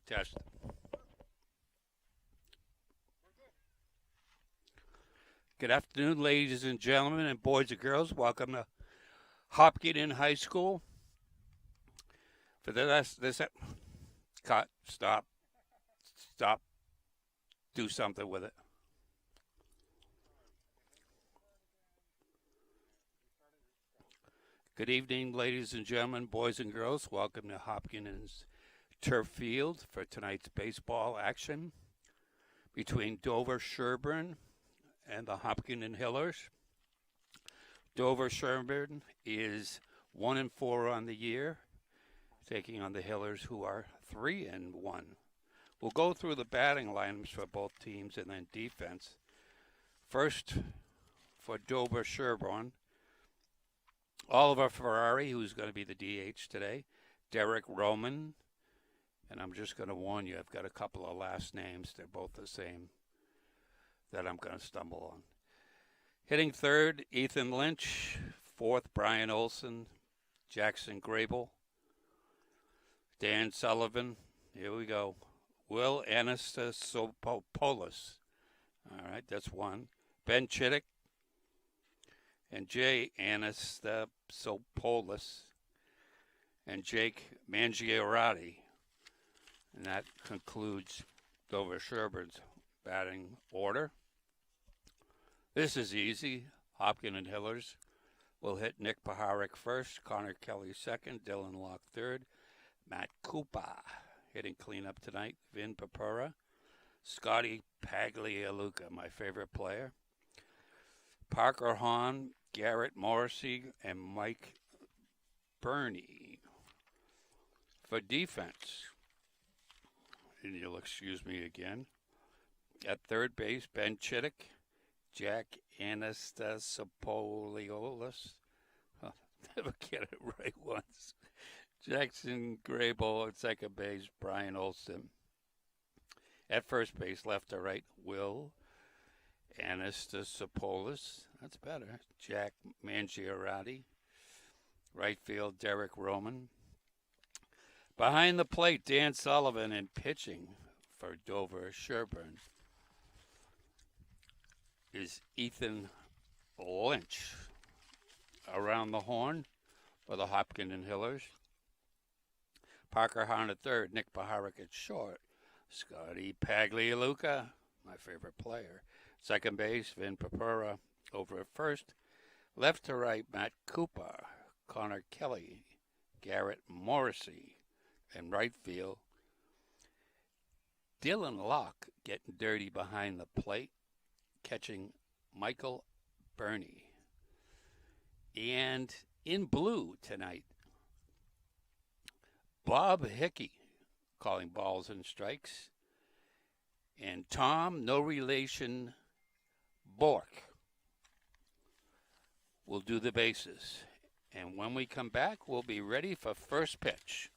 Test. Good afternoon, ladies and gentlemen, and boys and girls. Welcome to Hopkins High School. For this, cut, stop, do something with it. Good evening, ladies and gentlemen, boys and girls. Welcome to Hopkins Turf Field for tonight's baseball action between Dover-Sherborn and the Hopkins Hillers. Dover-Sherborn is 1-4 on the year, taking on the Hillers, who are 3-1. We'll go through the batting lineups for both teams and then defense. First, for Dover-Sherborn, Oliver Ferrari, who's going to be the DH today, Derek Roman, and I'm just going to warn you, I've got a couple of last names. They're both the same that I'm going to stumble on. Hitting third, Ethan Lynch. Fourth, Brian Olson. Jackson Grable. Dan Sullivan. Here we go. Will Anastasopoulos. All right, that's one. Ben Chittick. And Jay Anastasopoulos. And Jake Mangiarati. And that concludes Dover-Sherborn's batting order. This is easy. Hopkins and Hillers will hit Nick Paharic first, Connor Kelly second, Dylan Locke third, Matt Cooper hitting cleanup tonight, Vin Papura, Scotty Paglialuca, my favorite player, Parker Hahn, Garrett Morrissey, and Mike Burney. For defense, and you'll excuse me again, at third base, Ben Chittick, Jack Anastasopoulos. Oh, never get it right once. Jackson Grable at second base, Brian Olson. At first base, left to right, Will Anastasopoulos. That's better. Jack Mangiarati. Right field, Derek Roman. Behind the plate, Dan Sullivan, and pitching for Dover-Sherborn is Ethan Lynch. Around the horn for the Hopkins and Hillers. Parker Hahn at third, Nick Paharic at short, Scotty Paglialuca, my favorite player. Second base, Vin Papura over at first. Left to right, Matt Cooper, Connor Kelly, Garrett Morrissey. And right field, Dylan Locke getting dirty behind the plate, catching Michael Burney. And in blue tonight, Bob Hickey calling balls and strikes. And Tom, no relation, Bork will do the bases. And when we come back, we'll be ready for first pitch.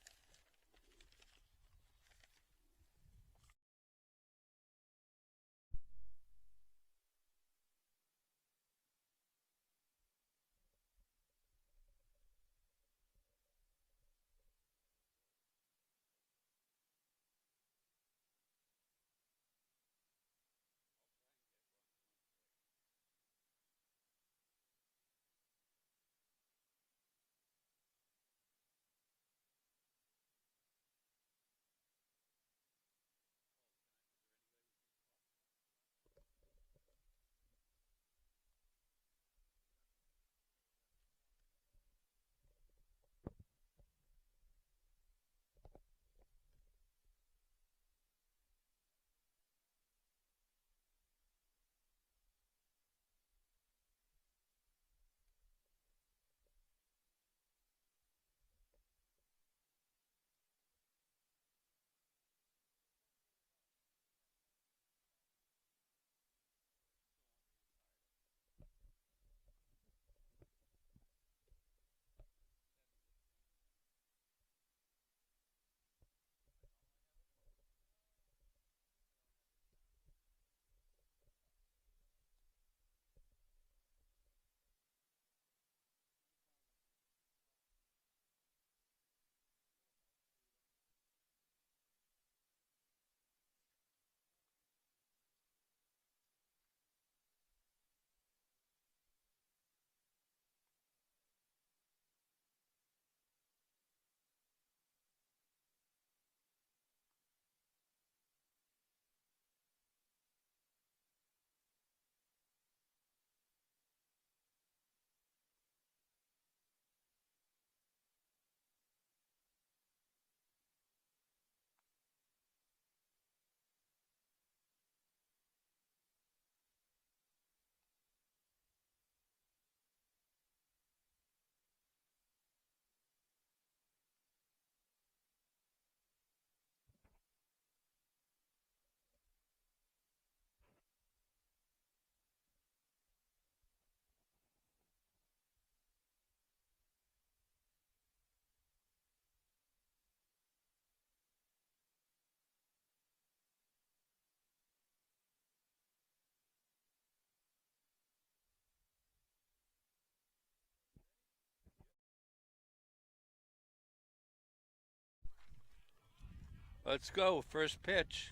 Let's go. First pitch.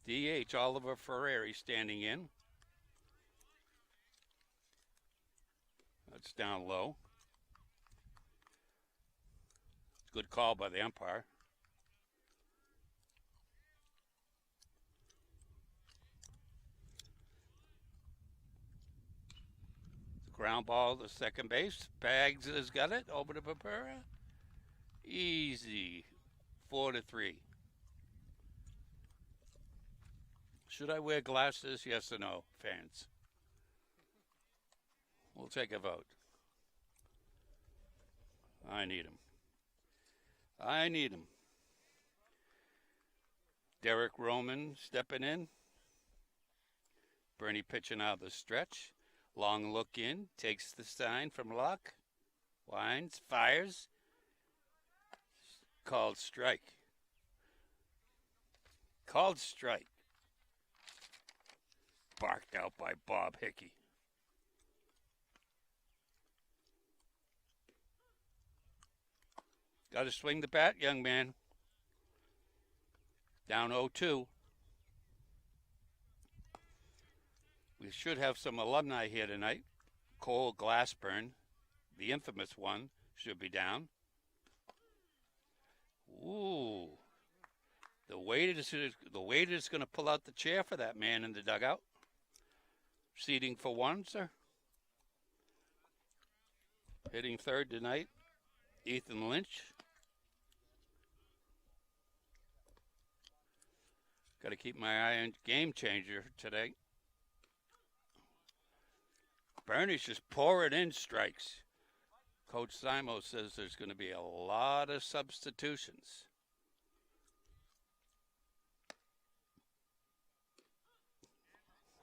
DH Oliver Ferrari standing in. That's down low. Good call by the umpire. Ground ball to second base. Bags has got it. Over to Papura. Easy. 4-3. Should I wear glasses? Yes or no, fans? We'll take a vote. I need them. I need them. Derek Roman stepping in. Bernie pitching out of the stretch. Long look in. Takes the sign from Locke. Winds. Fires. Called strike. Called strike. Barked out by Bob Hickey. Got to swing the bat, young man. Down 0-2. We should have some alumni here tonight. Cole Glassburn, the infamous one, should be down. Ooh. The waiter is going to pull out the chair for that man in the dugout. Seating for one, sir. Hitting third tonight, Ethan Lynch. Got to keep my eye on game changer today. Bernie's just pouring in strikes. Coach Simo says there's going to be a lot of substitutions.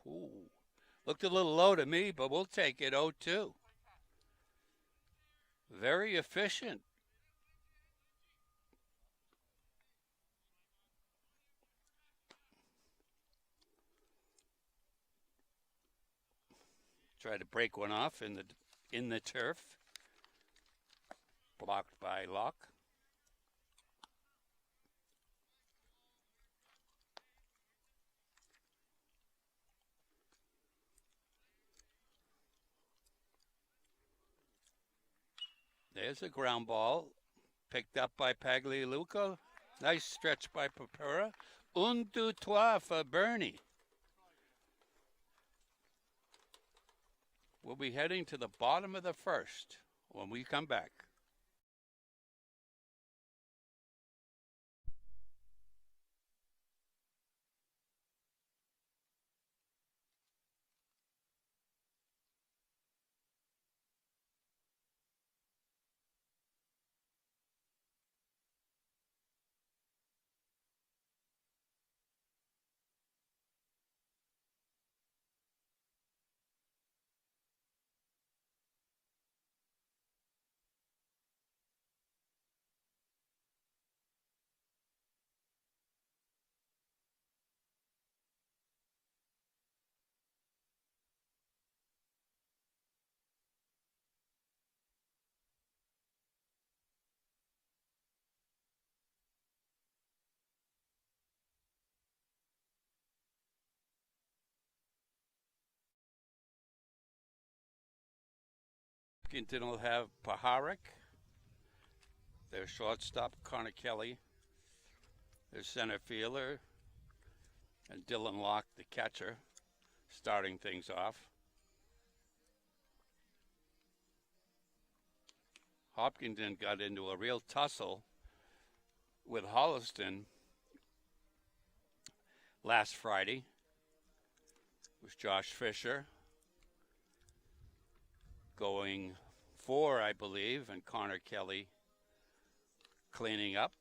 Ooh. Looked a little low to me, but we'll take it. 0-2. Very efficient. Tried to break one off in the turf. Blocked by Locke. There's a ground ball. Picked up by Pagliuca. Nice stretch by Papura. 1-2 for Bernie. We'll be heading to the bottom of the first when we come back. Washington will have Paharic, their shortstop, Connor Kelly, their center fielder, and Dylan Locke, the catcher, starting things off. Hopkinton got into a real tussle with Holliston last Friday. It was Josh Fisher going 4, I believe, and Connor Kelly cleaning up.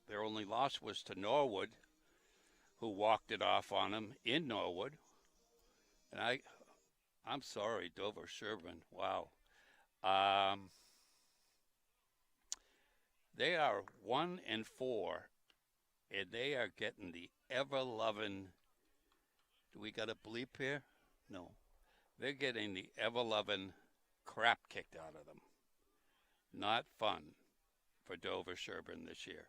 Their only loss was to Norwood, who walked it off on them in Norwood. And I'm sorry, Dover-Sherborn. Wow. They are 1-4, and they are getting the ever-loving. Do we got a bleep here? No. They're getting the ever-loving crap kicked out of them. Not fun for Dover-Sherborn this year.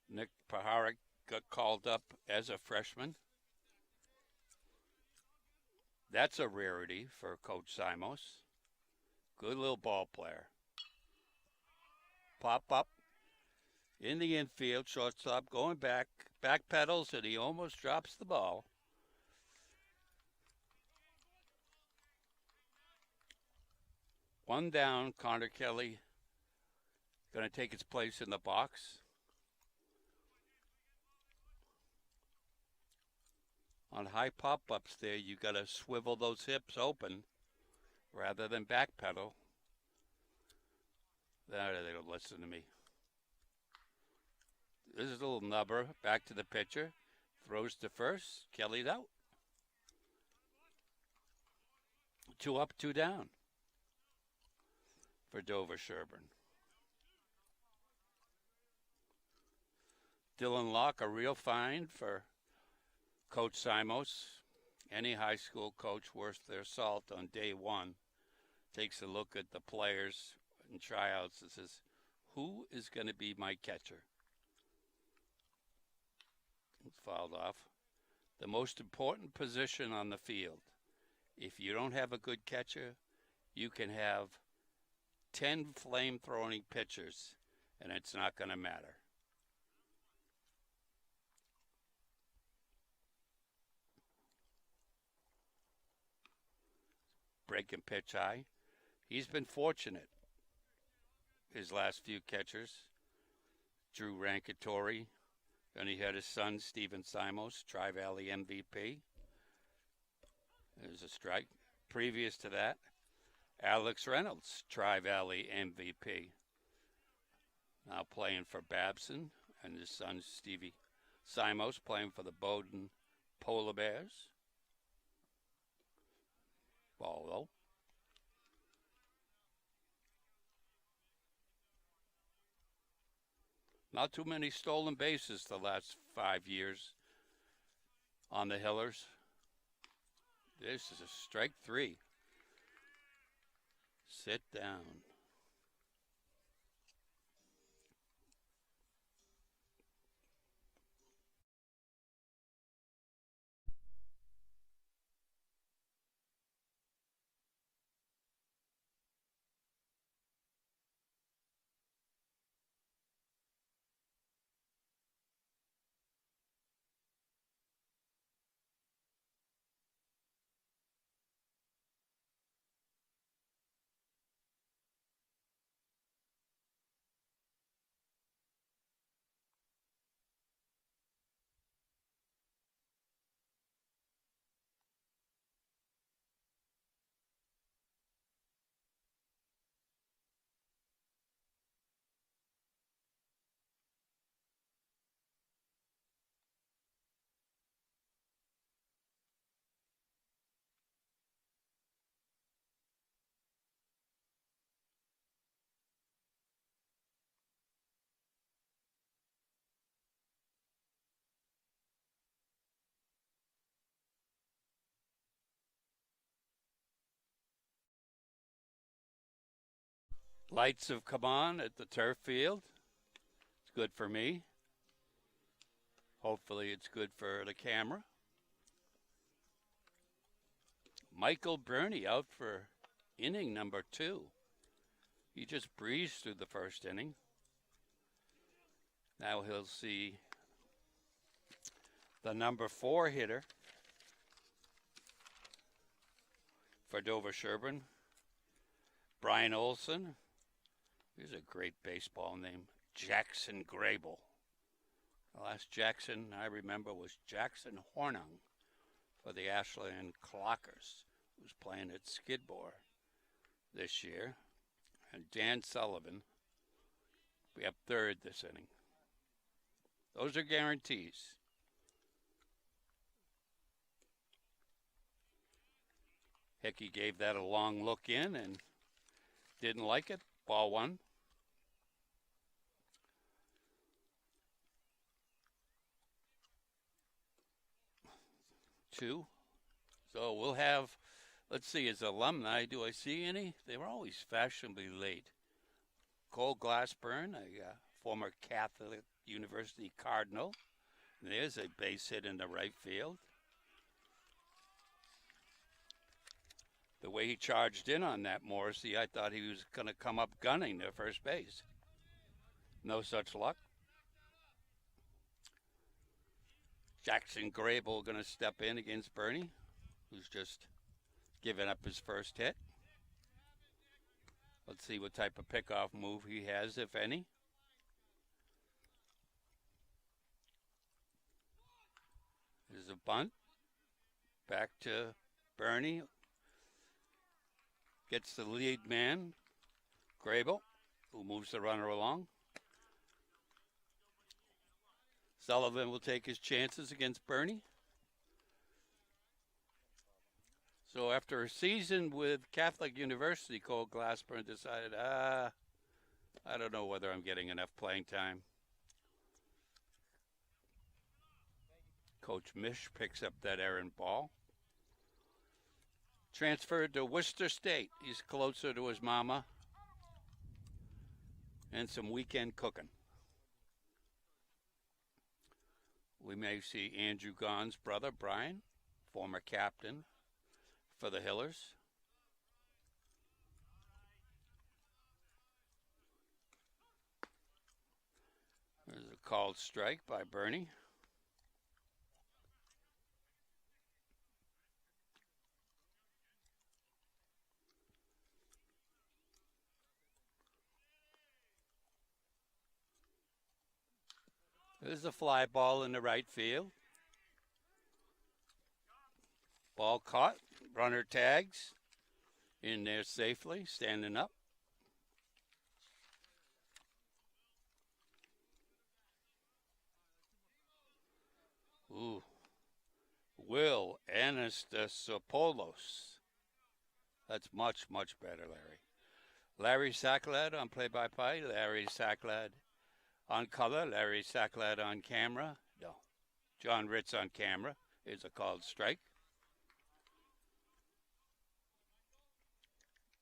Nick Paharic got called up as a freshman. That's a rarity for Coach Simos. Good little ball player. Pop up in the infield, shortstop going back pedals, and he almost drops the ball. One down, Connor Kelly going to take his place in the box. On high pop-ups there, you got to swivel those hips open rather than backpedal. They don't listen to me. This is a little nubber. Back to the pitcher. Throws to first. Kelly's out. 2 up, 2 down for Dover-Sherborn. Dylan Locke, a real find for Coach Simos. Any high school coach worth their salt on day one takes a look at the players and tryouts and says, who is going to be my catcher? It's fouled off. The most important position on the field. If you don't have a good catcher, you can have 10 flame-throwing pitchers, and it's not going to matter. Break and pitch high. He's been fortunate. His last few catchers, Drew Rankatori, and he had his son, Stephen Simos, Tri-Valley MVP. There's a strike. Previous to that, Alex Reynolds, Tri-Valley MVP. Now playing for Babson, and his son, Stevie Simos, playing for the Bowdoin Polar Bears. Ball, though. Not too many stolen bases the last 5 years on the Hillers. This is a strike 3. Sit down. Lights have come on at the turf field. It's good for me. Hopefully it's good for the camera. Michael Burney out for inning number 2. He just breezed through the first inning. Now he'll see the number 4 hitter for Dover-Sherborn, Brian Olson. Here's a great baseball name, Jackson Grable. The last Jackson I remember was Jackson Hornung for the Ashland Clockers, who's playing at Skidmore this year. And Dan Sullivan, we have 3rd this inning. Those are guarantees. Hickey gave that a long look in and didn't like it. Ball 1. 2. So we'll have, let's see, as alumni, do I see any? They were always fashionably late. Cole Glassburn, a former Catholic University Cardinal. There's a base hit in the right field. The way he charged in on that, Morrissey, I thought he was going to come up gunning to first base. No such luck. Jackson Grable going to step in against Bernie, who's just given up his first hit. Let's see what type of pickoff move he has, if any. There's a bunt. Back to Bernie. Gets the lead man, Grable, who moves the runner along. Sullivan will take his chances against Bernie. So after a season with Catholic University, Cole Glassburn decided, I don't know whether I'm getting enough playing time. Coach Mish picks up that errant ball. Transferred to Worcester State. He's closer to his mama. And some weekend cooking. We may see Andrew Gaughan's brother, Brian, former captain for the Hillers. There's a called strike by Bernie. There's a fly ball in the right field. Ball caught. Runner tags. In there safely, standing up. Ooh. Will Anastasopoulos. That's much, much better, Larry. Larry Sacklad on play-by-play. Larry Sacklad on color. Larry Sacklad on camera. No. John Ritz on camera. Is a called strike.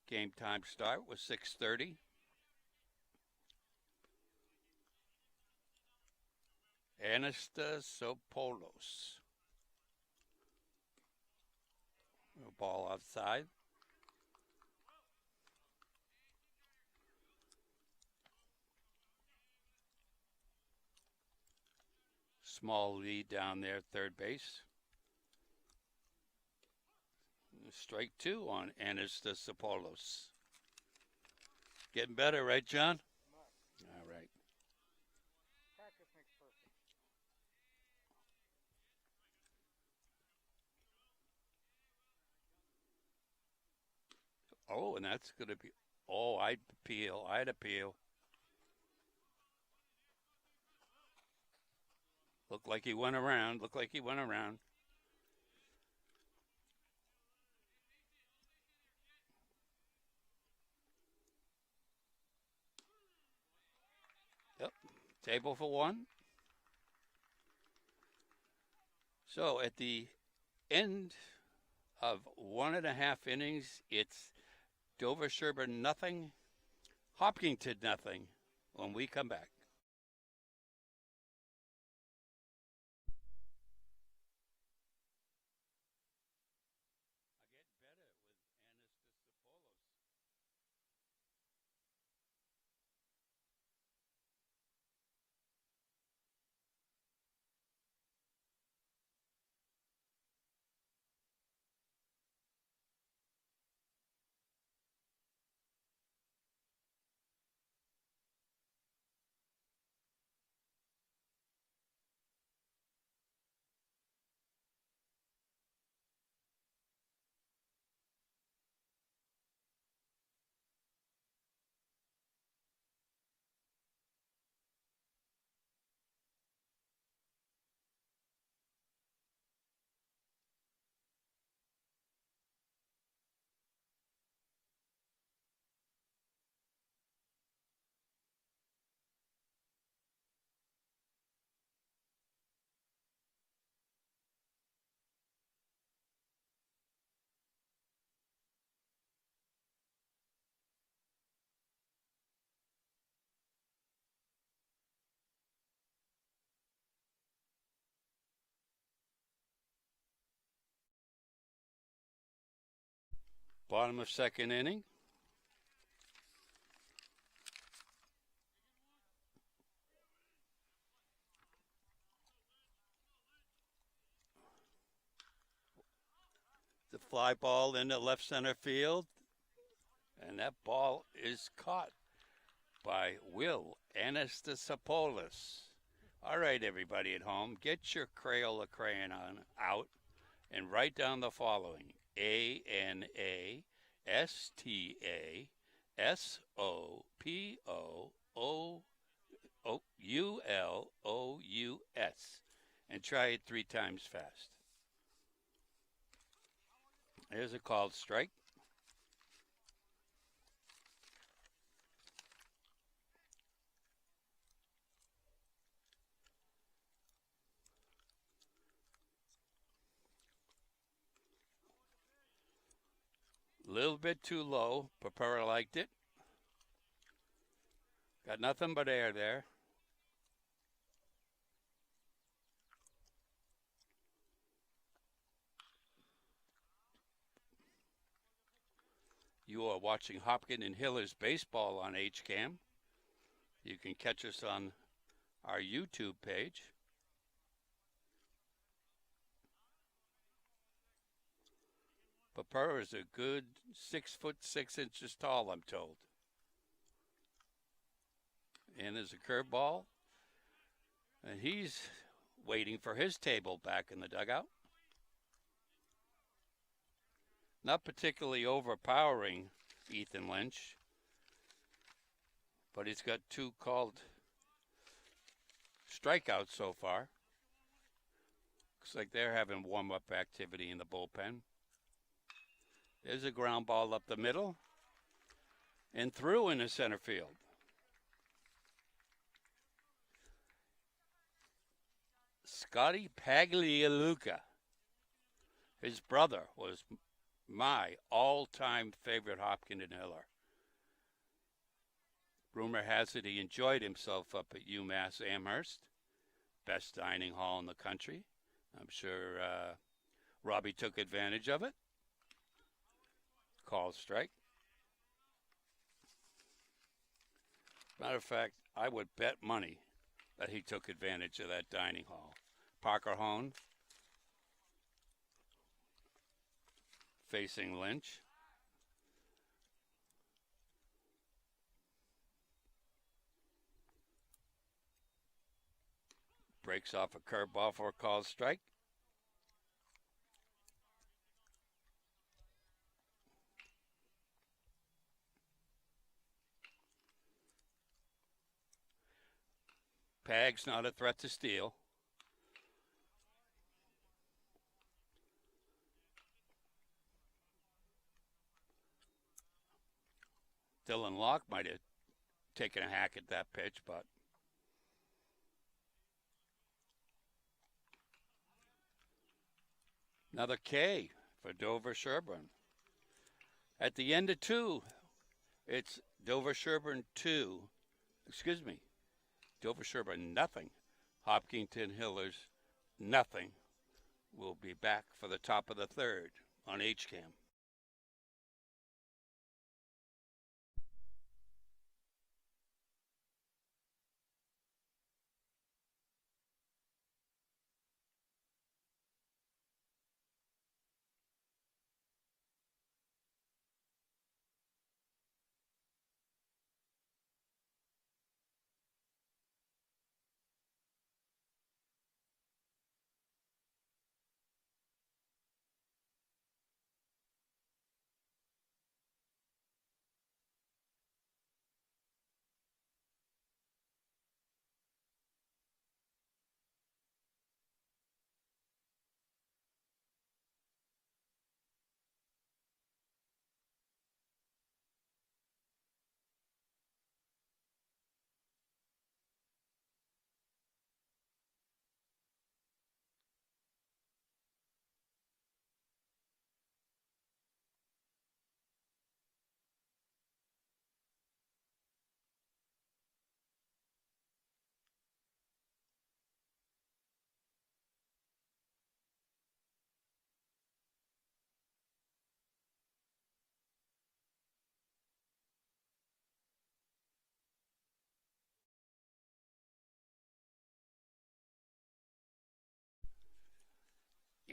Game time start was 6:30. Anastasopoulos. Ball outside. Small lead down there, third base. Strike 2 on Anastasopoulos. Getting better, right, John? All right. Practice makes perfect. Oh, and that's going to be, oh, I'd appeal. Looked like he went around. Yep. Table for one. So at the end of 1.5 innings, it's Dover-Sherborn nothing, Hopkinton nothing when we come back. Bottom of second inning. The fly ball into left center field. And that ball is caught by Will Anastasopoulos. All right, everybody at home, get your Crayola crayon out and write down the following: Anastasopoulos, and try it 3 times fast. There's a called strike. Little bit too low. Papera liked it. Got nothing but air there. You are watching Hopkins and Hillers baseball on HCAM. You can catch us on our YouTube page. Papera is a good 6'6" tall, I'm told. And there's a curveball. And he's waiting for his table back in the dugout. Not particularly overpowering Ethan Lynch, but he's got 2 called strikeouts so far. Looks like they're having warm-up activity in the bullpen. There's a ground ball up the middle and through into center field. Scotty Paglialuca, his brother, was my all-time favorite Hopkins and Hiller. Rumor has it he enjoyed himself up at UMass Amherst, best dining hall in the country. I'm sure Robbie took advantage of it. Call strike. Matter of fact, I would bet money that he took advantage of that dining hall. Parker Hone facing Lynch. Breaks off a curveball for a called strike. Pag's not a threat to steal. Dylan Locke might have taken a hack at that pitch, but another K for Dover-Sherborn. At the end of 2, it's Dover-Sherborn 2. Dover-Sherborn nothing. Hopkinton Hillers nothing. We'll be back for the top of the 3rd on HCAM.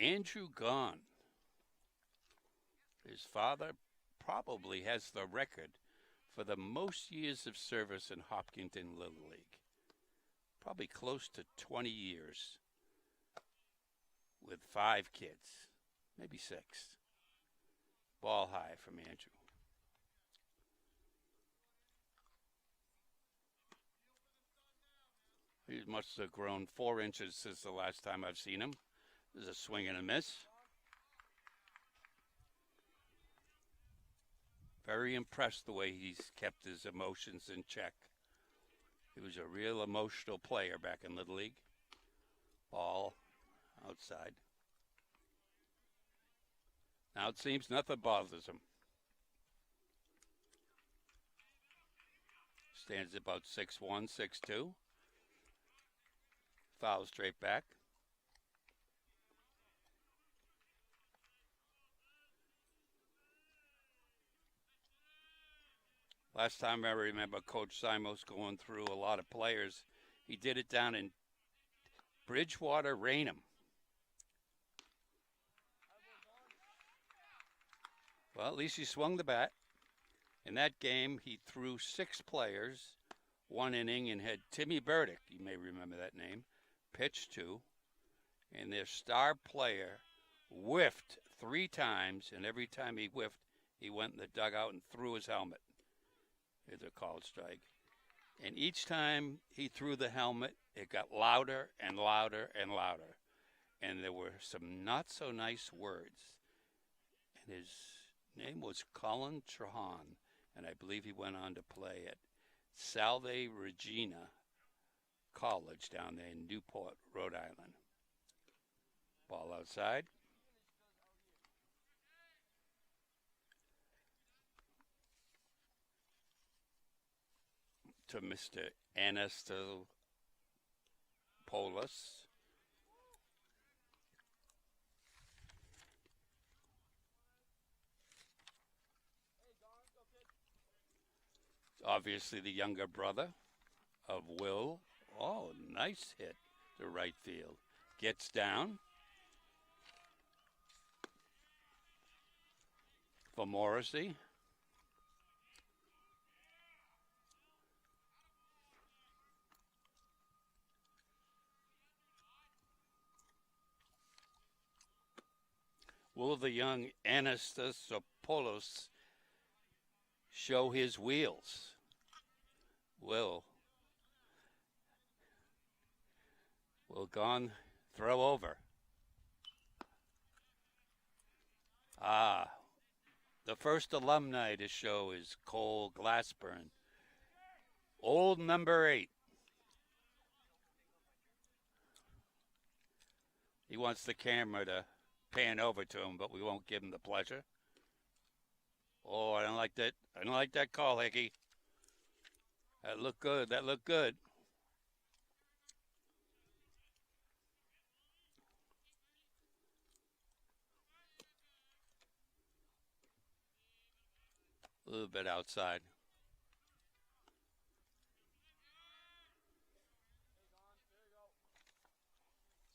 Andrew gone. His father probably has the record for the most years of service in Hopkinton Little League. Probably close to 20 years with 5 kids, maybe 6. Ball high from Andrew. He must have grown 4 inches since the last time I've seen him. There's a swing and a miss. Very impressed the way he's kept his emotions in check. He was a real emotional player back in Little League. Ball outside. Now it seems nothing bothers him. Stands about 6'1", 6'2". Foul straight back. Last time I remember Coach Simos going through a lot of players, he did it down in Bridgewater, Raynham. Well, at least he swung the bat. In that game, he threw 6 players, 1 inning, and had Timmy Burdick, you may remember that name, pitch to, and their star player whiffed 3 times, and every time he whiffed, he went in the dugout and threw his helmet. It's a called strike. And each time he threw the helmet, it got louder and louder and louder. And there were some not so nice words. And his name was Colin Trahan, and I believe he went on to play at Salve Regina College down there in Newport, Rhode Island. Ball outside. To Mr. Anastopoulos. Obviously the younger brother of Will. Oh, nice hit to right field. Gets down for Morrissey. Will the young Anastopoulos show his wheels? Will gone, throw over. The first alumni to show is Cole Glassburn. Old number 8. He wants the camera to pan over to him, but we won't give him the pleasure. Oh, I don't like that. I don't like that call, Hickey. That looked good. That looked good. A little bit outside.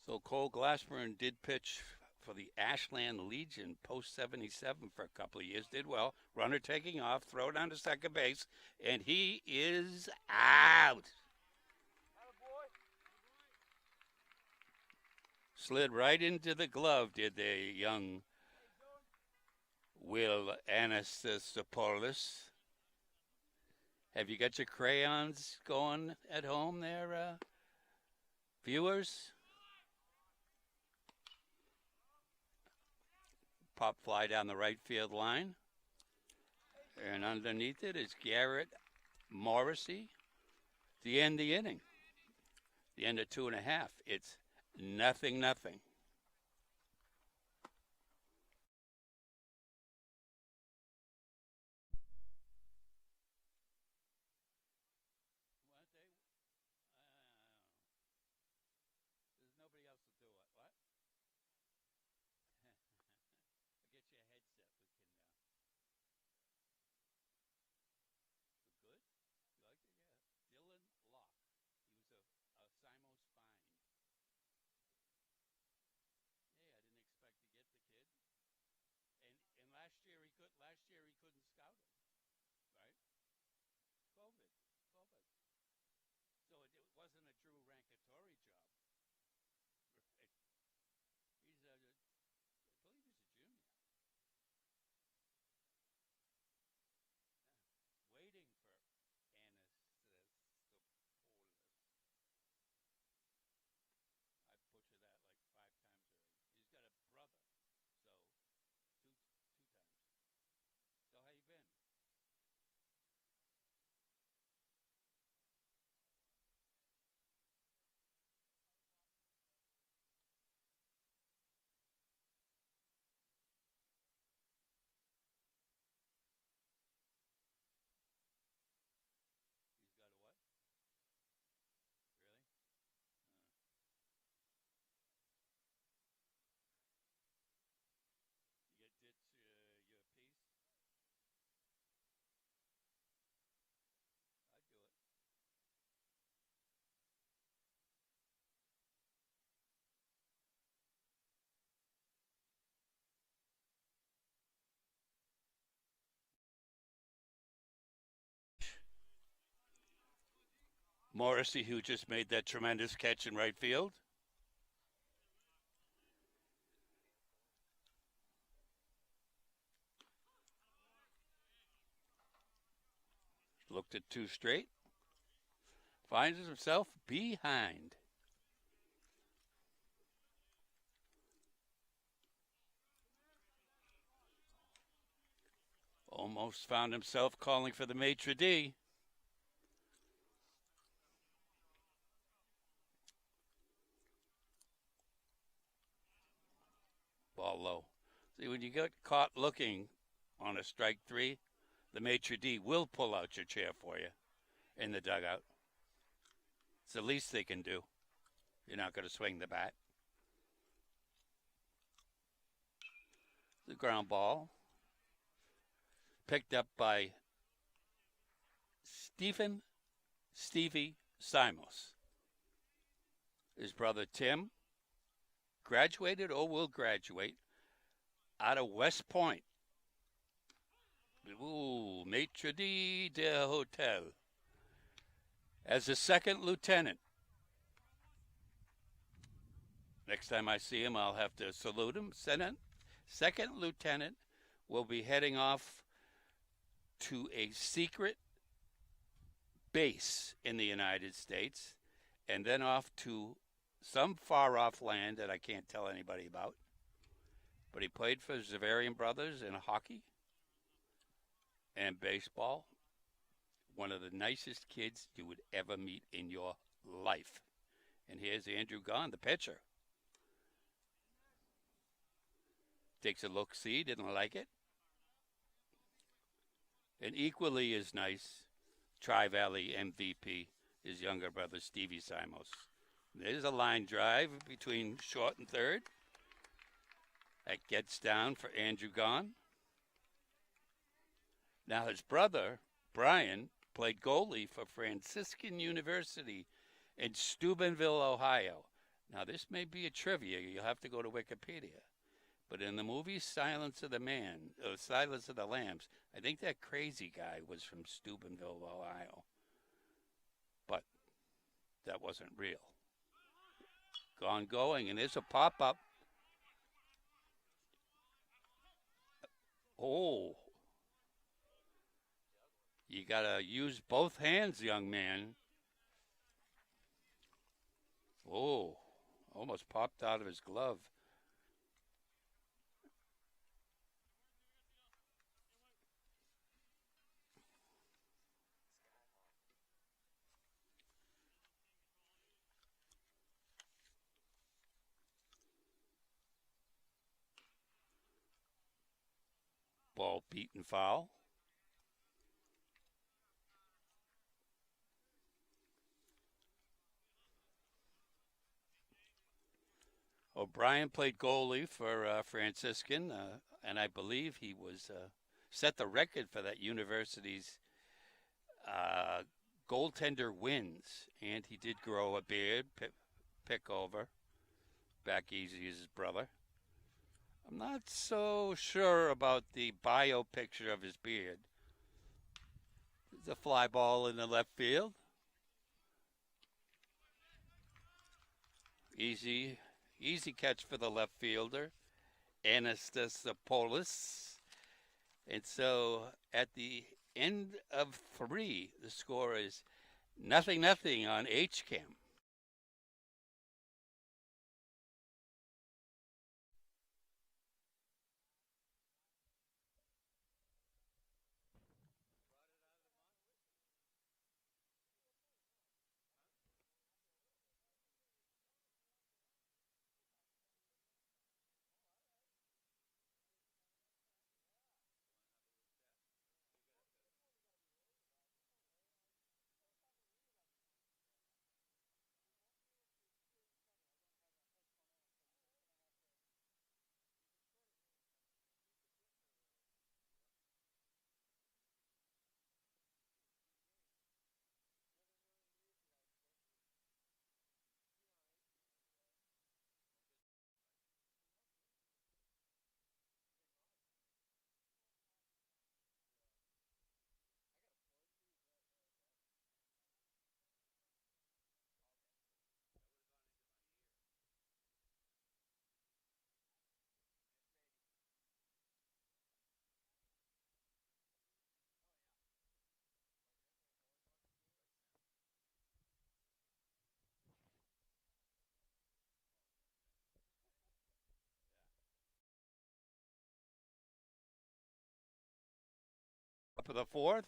So Cole Glassburn did pitch for the Ashland Legion post 77 for a couple of years. Did well. Runner taking off, throw down to second base, and he is out. Slid right into the glove, did the young Will Anastopoulos. Have you got your crayons going at home there, viewers? Pop fly down the right field line. And underneath it is Garrett Morrissey. The end of the inning. The end of 2.5. It's 0-0. Morrissey, who just made that tremendous catch in right field. Looked at two straight. Finds himself behind. Almost found himself calling for the maitre d'. Ball low. See, when you get caught looking on a strike three, the maitre d' will pull out your chair for you in the dugout. It's the least they can do. You're not going to swing the bat. The ground ball picked up by Stevie Simos. His brother Tim graduated or will graduate out of West Point. Ooh, maitre d' del hotel. As a second lieutenant. Next time I see him, I'll have to salute him. Second lieutenant will be heading off to a secret base in the United States and then off to some far-off land that I can't tell anybody about. But he played for the Zavarian brothers in hockey and baseball. One of the nicest kids you would ever meet in your life. And here's Andrew Gahn, the pitcher. Takes a look-see, didn't like it. And equally as nice, Tri-Valley MVP, his younger brother, Stevie Simos. There's a line drive between short and third. That gets down for Andrew Gahn. Now his brother, Brian, played goalie for Franciscan University in Steubenville, Ohio. Now this may be a trivia. You'll have to go to Wikipedia. But in the movie Silence of the Lambs, I think that crazy guy was from Steubenville, Ohio. But that wasn't real. Gone going, and there's a pop-up. Oh. You got to use both hands, young man. Oh, almost popped out of his glove. Ball beaten foul. O'Brien played goalie for Franciscan, and I believe he was set the record for that university's goaltender wins. And he did grow a beard, pick over, back easy as his brother. I'm not so sure about the bio picture of his beard. There's a fly ball in the left field. Easy catch for the left fielder, Anastasopoulos. And so at the end of 3, the score is 0-0 on HCAM. Top of the fourth.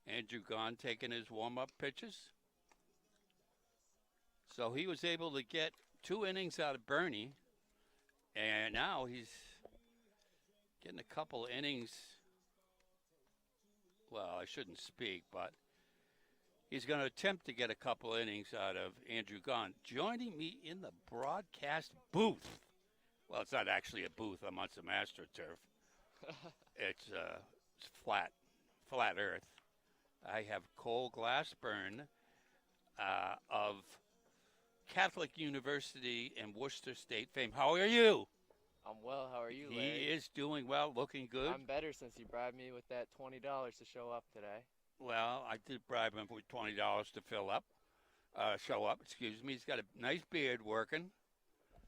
Andrew Gahn taking his warm-up pitches. So he was able to get 2 innings out of Bernie, and now he's getting a couple innings. Well, I shouldn't speak, but he's going to attempt to get a couple innings out of Andrew Gahn. Joining me in the broadcast booth. Well, it's not actually a booth. I'm on some AstroTurf. It's flat earth. I have Cole Glassburn of Catholic University and Worcester State fame. How are you? I'm well. How are you, Larry? He is doing well, looking good. I'm better since you bribed me with that $20 to show up today. Well, I did bribe him with $20 to show up. Excuse me. He's got a nice beard working.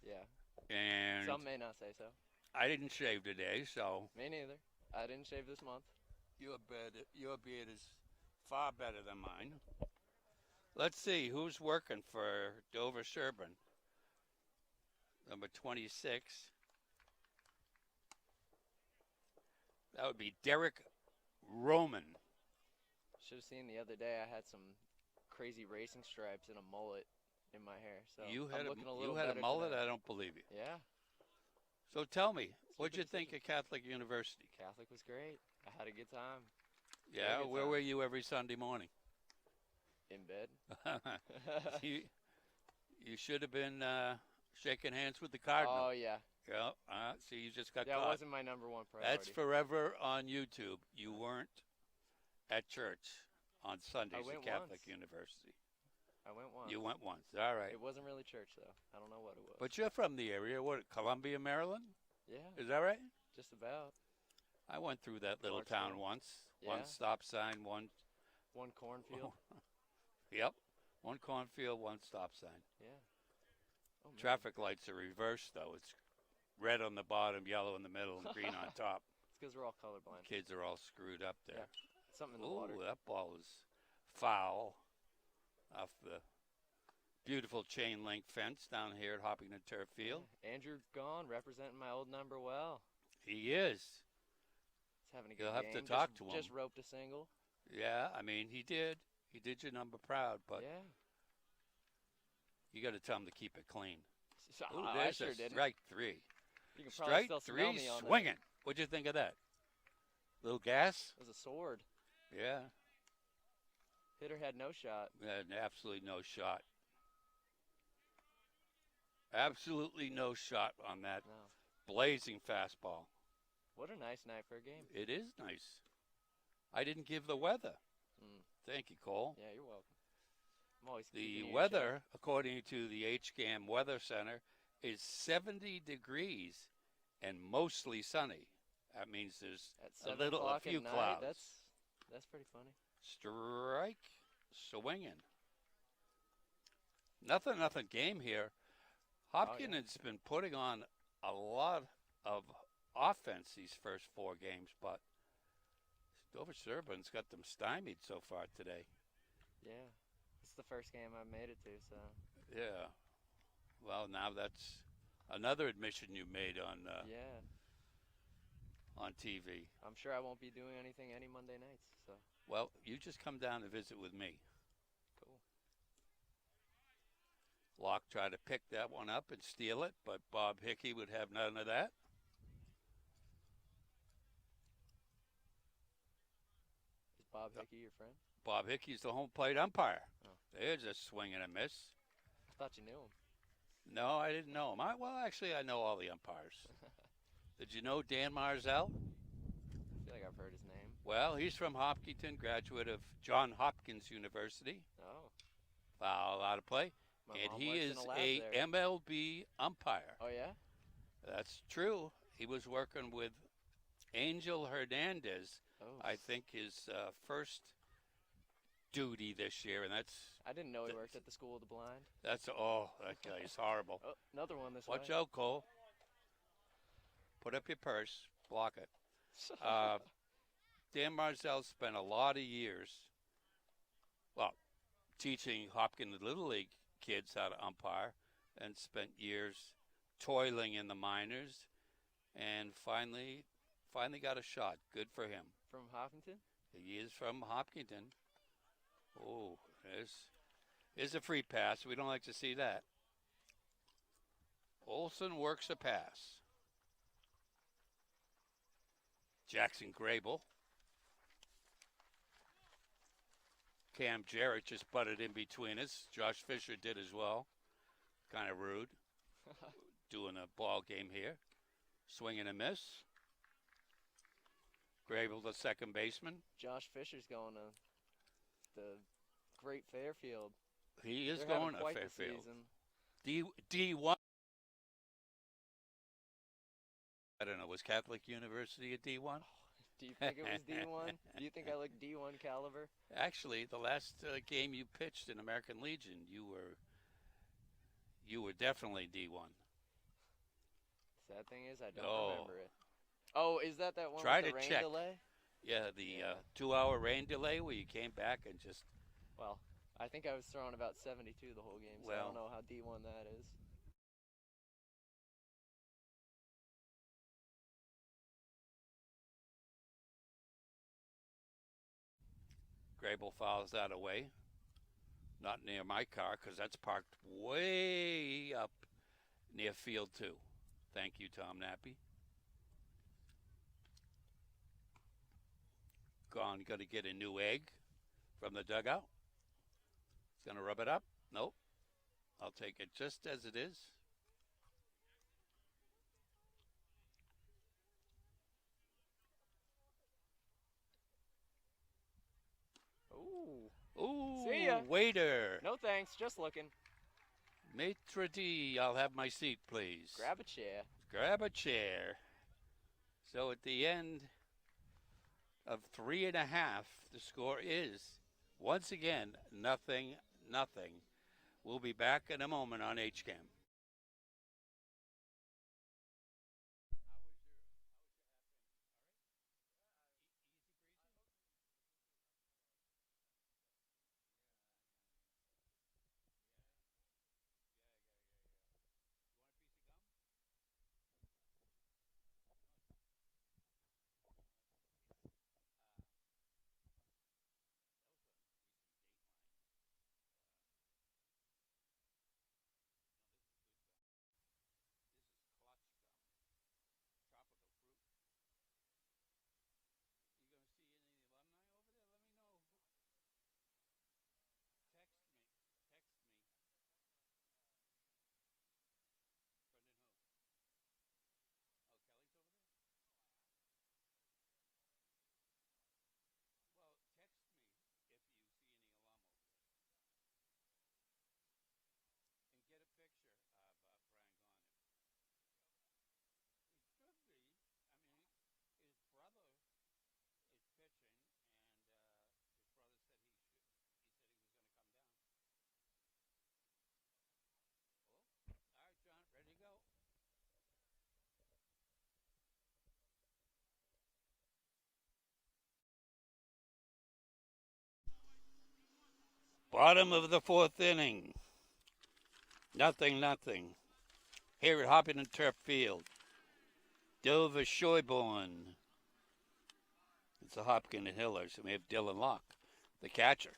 Yeah. And some may not say so. I didn't shave today, so. Me neither. I didn't shave this month. Your beard is far better than mine. Let's see who's working for Dover-Sherborn. Number 26. That would be Derek Roman. Should have seen the other day I had some crazy racing stripes and a mullet in my hair. So You I'm had looking a a little better mullet? today. I don't believe you. Yeah. So tell me, what'd you good think of Catholic University? Catholic was great. I had a good time. Yeah, good where time. were you every Sunday morning? In bed. you should have been shaking hands with the Cardinal. Oh, yeah. Yeah, see, you just got That caught. wasn't my number one priority. That's forever on YouTube. You weren't at church on Sundays at Catholic once. University. I went once. You went once. All right. It wasn't really church, though. I don't know what it was. But you're from the area. What, Columbia, Maryland? Yeah, Is that right? just about. I went through that little town once. Yeah. One stop sign, one. One cornfield. Yep. One cornfield, one stop sign. Yeah. Oh, man. Traffic lights are reversed, though. It's red on the bottom, yellow in the middle, and green on top. It's because we're all colorblind. Kids are all screwed up there. Yeah. Something in the Ooh, water. that ball is foul off the beautiful chain link fence down here at Hoppington Turf Field. Yeah. Andrew Gahn representing my old number well. He is. He's having a good You'll have game. to talk to him. Just roped a single. Yeah, I mean, he did. He did your number proud, but Yeah. you got to tell him to keep it clean. So, Ooh, I there's sure a didn't. strike three. You can probably Strike still smell three me on swinging. What'd you think of that? Little gas? That. It was a sword. Yeah. Hitter had no shot. Absolutely no shot. Absolutely no shot on that No. blazing fastball. What a nice night for a game. It is nice. I didn't give the weather. Mm. Thank you, Cole. Yeah, you're welcome. I'm always The keeping you in weather, according to the HCAM Weather Center, is 70 degrees and mostly sunny. That means there's check. At a 7 little, a o'clock few at night, clouds. That's pretty funny. Strike, swinging. Nothing game here. Hopkins been putting on a lot of offense these first 4 games, but Dover-Sherborn's got them stymied so far today. Yeah. It's the first game I've made it to, so. Yeah. Well, now that's another admission you made on Yeah. on TV. I'm sure I won't be doing anything any Monday nights, so. Well, you just come down and visit with me. Cool. Locke tried to pick that one up and steal it, but Bob Hickey would have none of that. Is Bob Hickey your friend? Bob Hickey's the home plate umpire. Oh. There's a swing and a miss. I thought you knew him. No, I didn't know him. Actually, I know all the umpires. Did you know Dan Marzell? I feel like I've heard his name. Well, he's from Hopkinton, graduate of Johns Hopkins University. Oh. Foul out of play. My And mom he works in is a lab a there. MLB umpire. Oh, yeah? That's true. He was working with Angel Hernandez, Oh. I think his first duty this year, and that's I didn't know he worked at the School of the Blind. that guy is horrible. Oh, another one this Watch way. out, Cole. Put up your purse. Block it. Dan Marzell spent a lot of years, teaching Hopkins Little League kids how to umpire, and spent years toiling in the minors, and finally got a shot. Good for him. From Hopkinton? He is from Hopkinton. Oh, there's a free pass. We don't like to see that. Olson works a pass. Jackson Grable. Cam Jarrett just butted in between us. Josh Fisher did as well. Kind of rude. Doing a ball game here. Swing and a miss. Grable, the second baseman. Josh Fisher's going to the Great Fairfield. He is They're going having to quite Fairfield. the season. D1. I don't know. Was Catholic University a D1? Do you think it was D1? Do you think I look D1 caliber? Actually, the last game you pitched in American Legion, you were definitely D1. Sad thing is, I don't Oh. remember it. Oh, is that one Try with the to rain check. delay? Yeah, the Yeah. 2-hour rain delay where you came back and just. Well, I think I was throwing about 72 the whole game, so I Well. don't know how D1 that is. Grable fouls that away. Not near my car because that's parked way up near field 2. Thank you, Tom Nappy. Gone, got to get a new egg from the dugout. He's going to rub it up. Nope. I'll take it just as it is. Ooh. Ooh, See ya. waiter. No thanks, just looking. Maitre d', I'll have my seat, please. Grab a chair. Grab a chair. So at the end of 3.5, the score is, once again, 0-0. We'll be back in a moment on HCAM. Bottom of the 4th inning. 0-0. Here at Hopkinton Turf Field. Dover-Sherborn. It's the Hopkinton Hillers, and we have Dylan Locke, the catcher.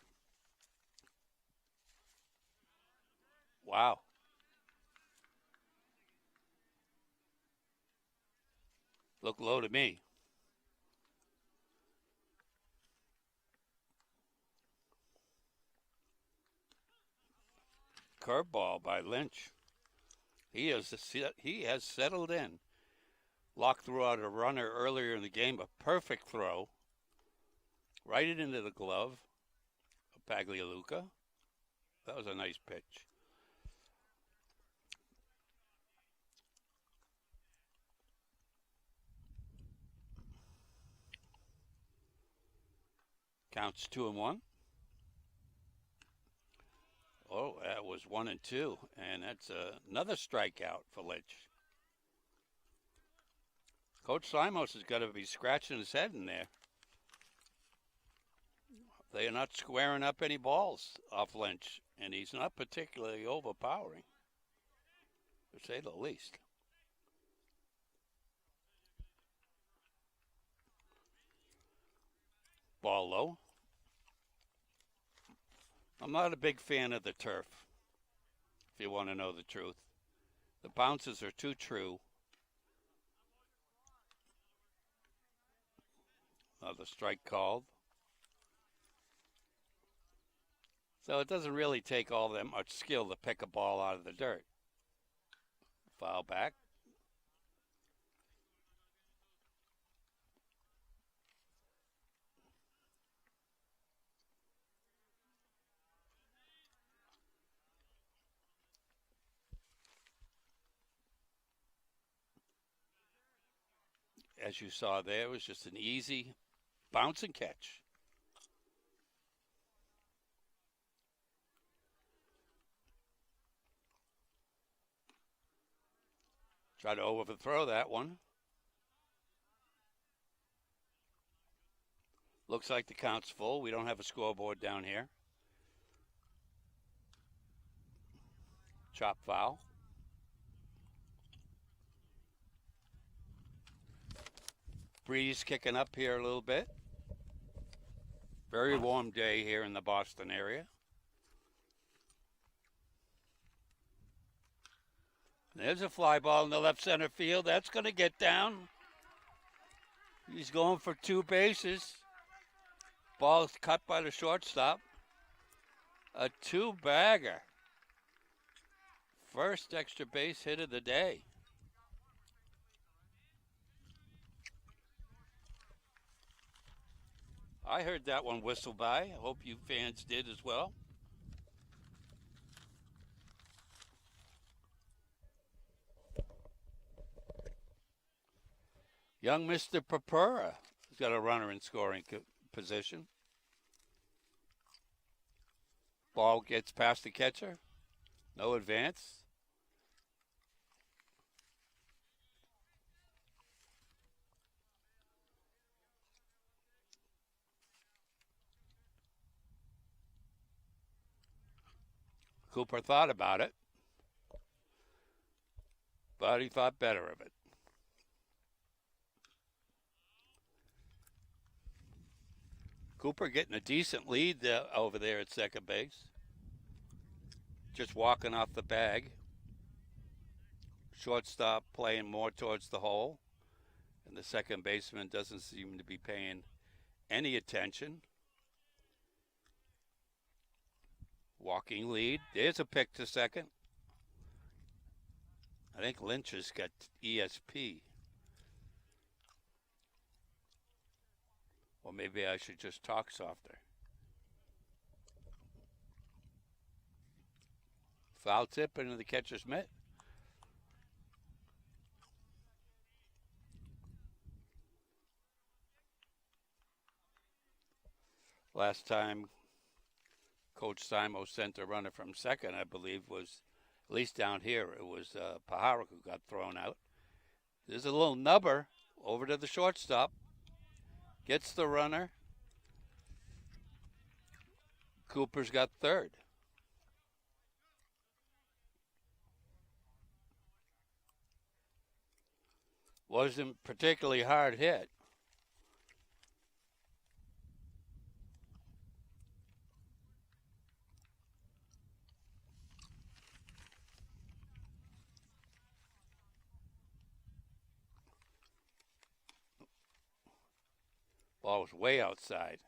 Wow. Look low to me. Curveball by Lynch. He has settled in. Locke threw out a runner earlier in the game, a perfect throw. Right into the glove of Paglialuca. That was a nice pitch. Counts 2-1. Oh, that was 1-2, and that's another strikeout for Lynch. Coach Simos has got to be scratching his head in there. They are not squaring up any balls off Lynch, and he's not particularly overpowering, to say the least. Ball low. I'm not a big fan of the turf, if you want to know the truth. The bounces are too true. The strike called. So it doesn't really take all that much skill to pick a ball out of the dirt. Foul back. As you saw there, it was just an easy bounce and catch. Try to overthrow that one. Looks like the count's full. We don't have a scoreboard down here. Chop foul. Breeze kicking up here a little bit. Very warm day here in the Boston area. There's a fly ball in the left center field. That's going to get down. He's going for 2 bases. Ball's cut by the shortstop. A 2-bagger. First extra base hit of the day. I heard that one whistle by. I hope you fans did as well. Young Mr. Papura has got a runner in scoring position. Ball gets past the catcher. No advance. Cooper thought about it, but he thought better of it. Cooper getting a decent lead over there at second base. Just walking off the bag. Shortstop playing more towards the hole. And the second baseman doesn't seem to be paying any attention. Walking lead. There's a pick to second. I think Lynch has got ESP. Or maybe I should just talk softer. Foul tip into the catcher's mitt. Last time Coach Simo sent a runner from second, I believe, was, at least down here, it was Pahara who got thrown out. There's a little nubber over to the shortstop. Gets the runner. Cooper's got third. Wasn't particularly hard hit. Ball was way outside.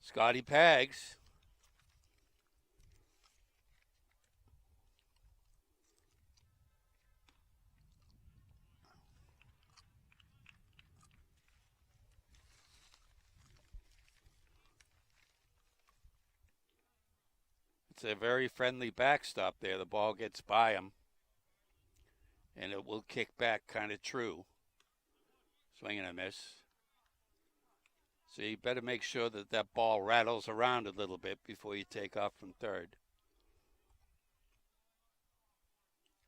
Scotty Pags. It's a very friendly backstop there. The ball gets by him. And it will kick back kind of true. Swing and a miss. So you better make sure that that ball rattles around a little bit before you take off from third.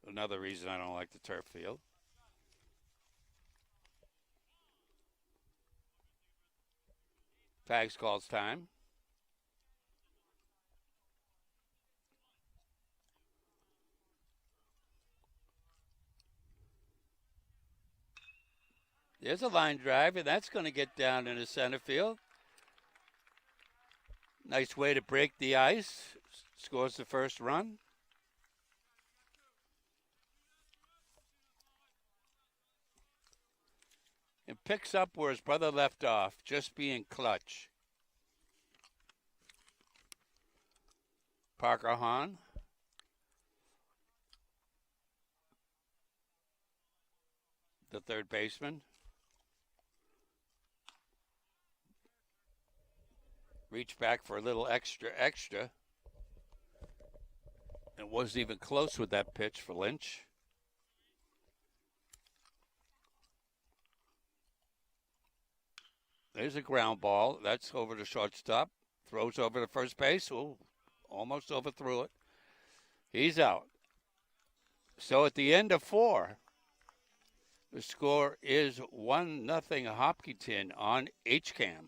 Another reason I don't like the turf field. Pags calls time. There's a line drive, and that's going to get down into center field. Nice way to break the ice. Scores the first run. And picks up where his brother left off, just being clutch. Parker Hahn. The third baseman. Reached back for a little extra. It wasn't even close with that pitch for Lynch. There's a ground ball. That's over to shortstop. Throws over to first base. Ooh, almost overthrew it. He's out. So at the end of 4, the score is 1-0 Hopkinton on HCAM.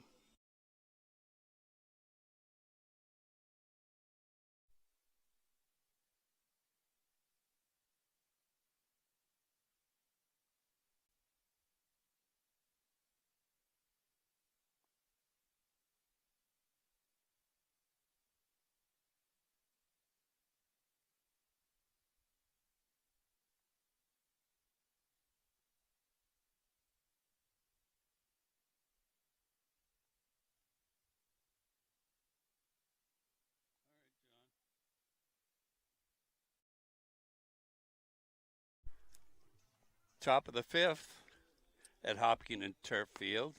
Top of the 5th at Hopkinton Turf Field.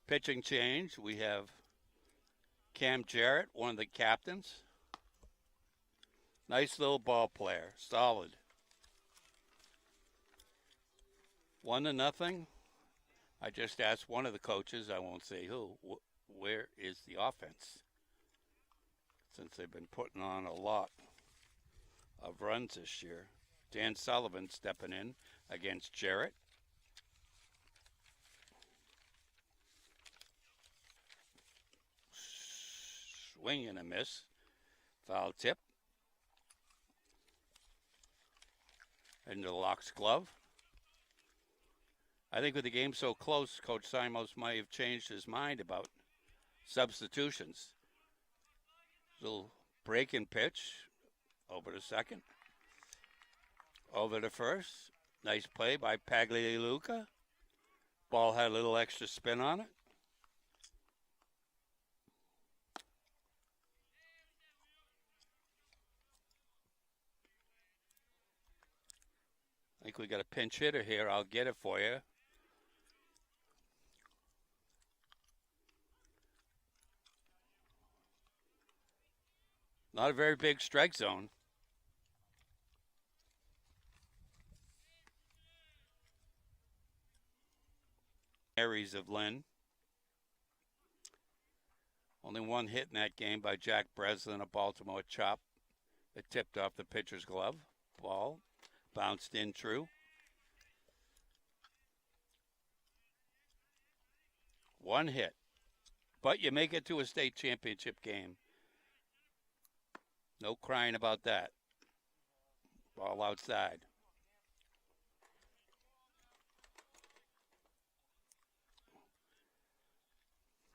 Pitching change. We have Cam Jarrett, one of the captains. Nice little ball player. Solid. 1-0. I just asked one of the coaches, I won't say who, where is the offense? Since they've been putting on a lot of runs this year. Dan Sullivan stepping in against Jarrett. Swing and a miss. Foul tip. Into the Locks glove. I think with the game so close, Coach Simos might have changed his mind about substitutions. Little break and pitch. Over to second. Over to first. Nice play by Pagliuca. Ball had a little extra spin on it. I think we got a pinch hitter here. I'll get it for you. Not a very big strike zone. Aries of Lynn. Only one hit in that game by Jack Breslin, a Baltimore chop that tipped off the pitcher's glove. Ball bounced in true. One hit. But you make it to a state championship game. No crying about that. Ball outside.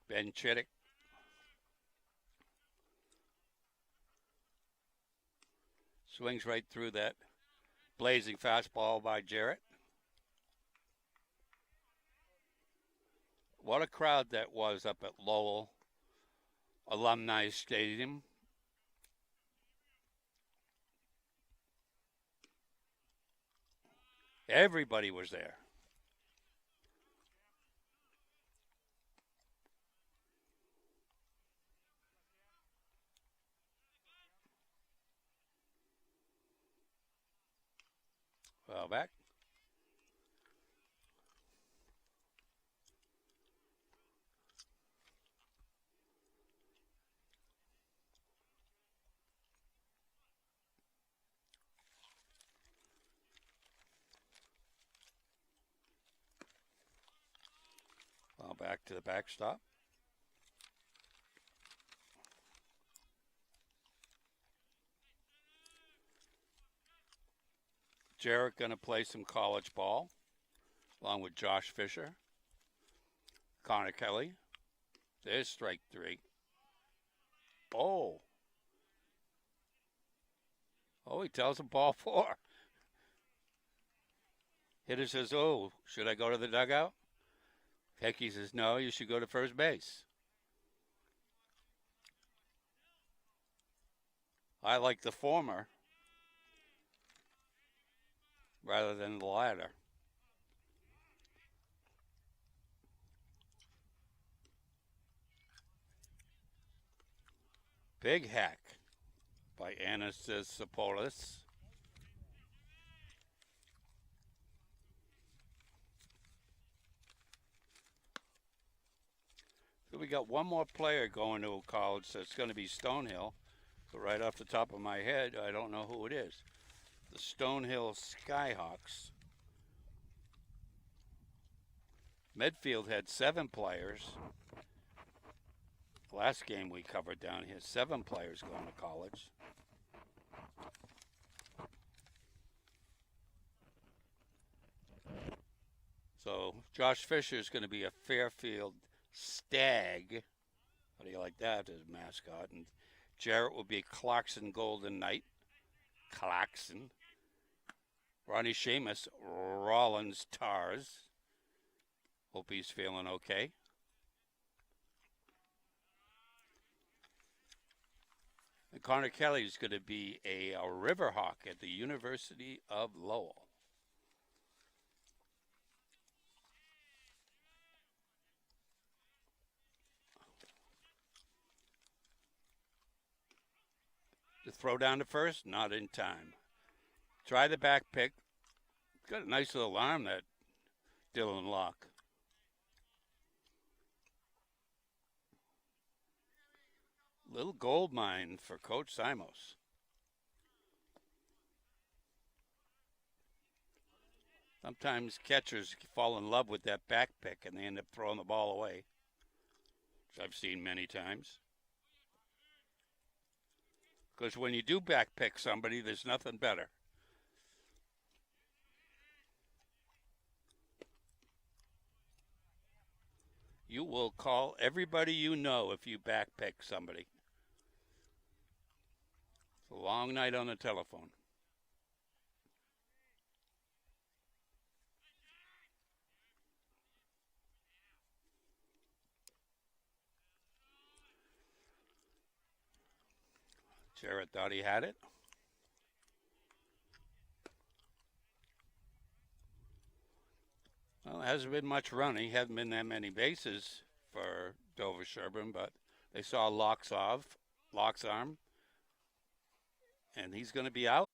Ben Chittick. Swings right through that blazing fastball by Jarrett. What a crowd that was up at Lowell Alumni Stadium. Everybody was there. Well, back. Well, back to the backstop. Jarrett going to play some college ball. along with Josh Fisher, Connor Kelly. There's strike 3. Oh. Oh, he tells him ball 4. Hitter says, oh, should I go to the dugout? Hickey says, no, you should go to first base. I like the former rather than the latter. Big hack by Anastasopoulos. So we got one more player going to college, so it's going to be Stonehill. But right off the top of my head, I don't know who it is. The Stonehill Skyhawks. Medfield had 7 players. Last game we covered down here, 7 players going to college. So Josh Fisher is going to be a Fairfield Stag. How do you like that as mascot? And Jarrett will be Clarkson Golden Knight. Clarkson. Ronnie Seamus, Rollins Tars. Hope he's feeling okay. And Connor Kelly is going to be a Riverhawk at the University of Lowell. The throw down to first, not in time. Try the back pick. Got a nice little arm, that Dylan Locke. Little gold mine for Coach Simos. Sometimes catchers fall in love with that back pick and they end up throwing the ball away, which I've seen many times. Because when you do back pick somebody, there's nothing better. You will call everybody you know if you back pick somebody. It's a long night on the telephone. Jarrett thought he had it. Well, it hasn't been much running. Hasn't been that many bases for Dover-Sherborn, but they saw Locke's arm, and he's going to be out.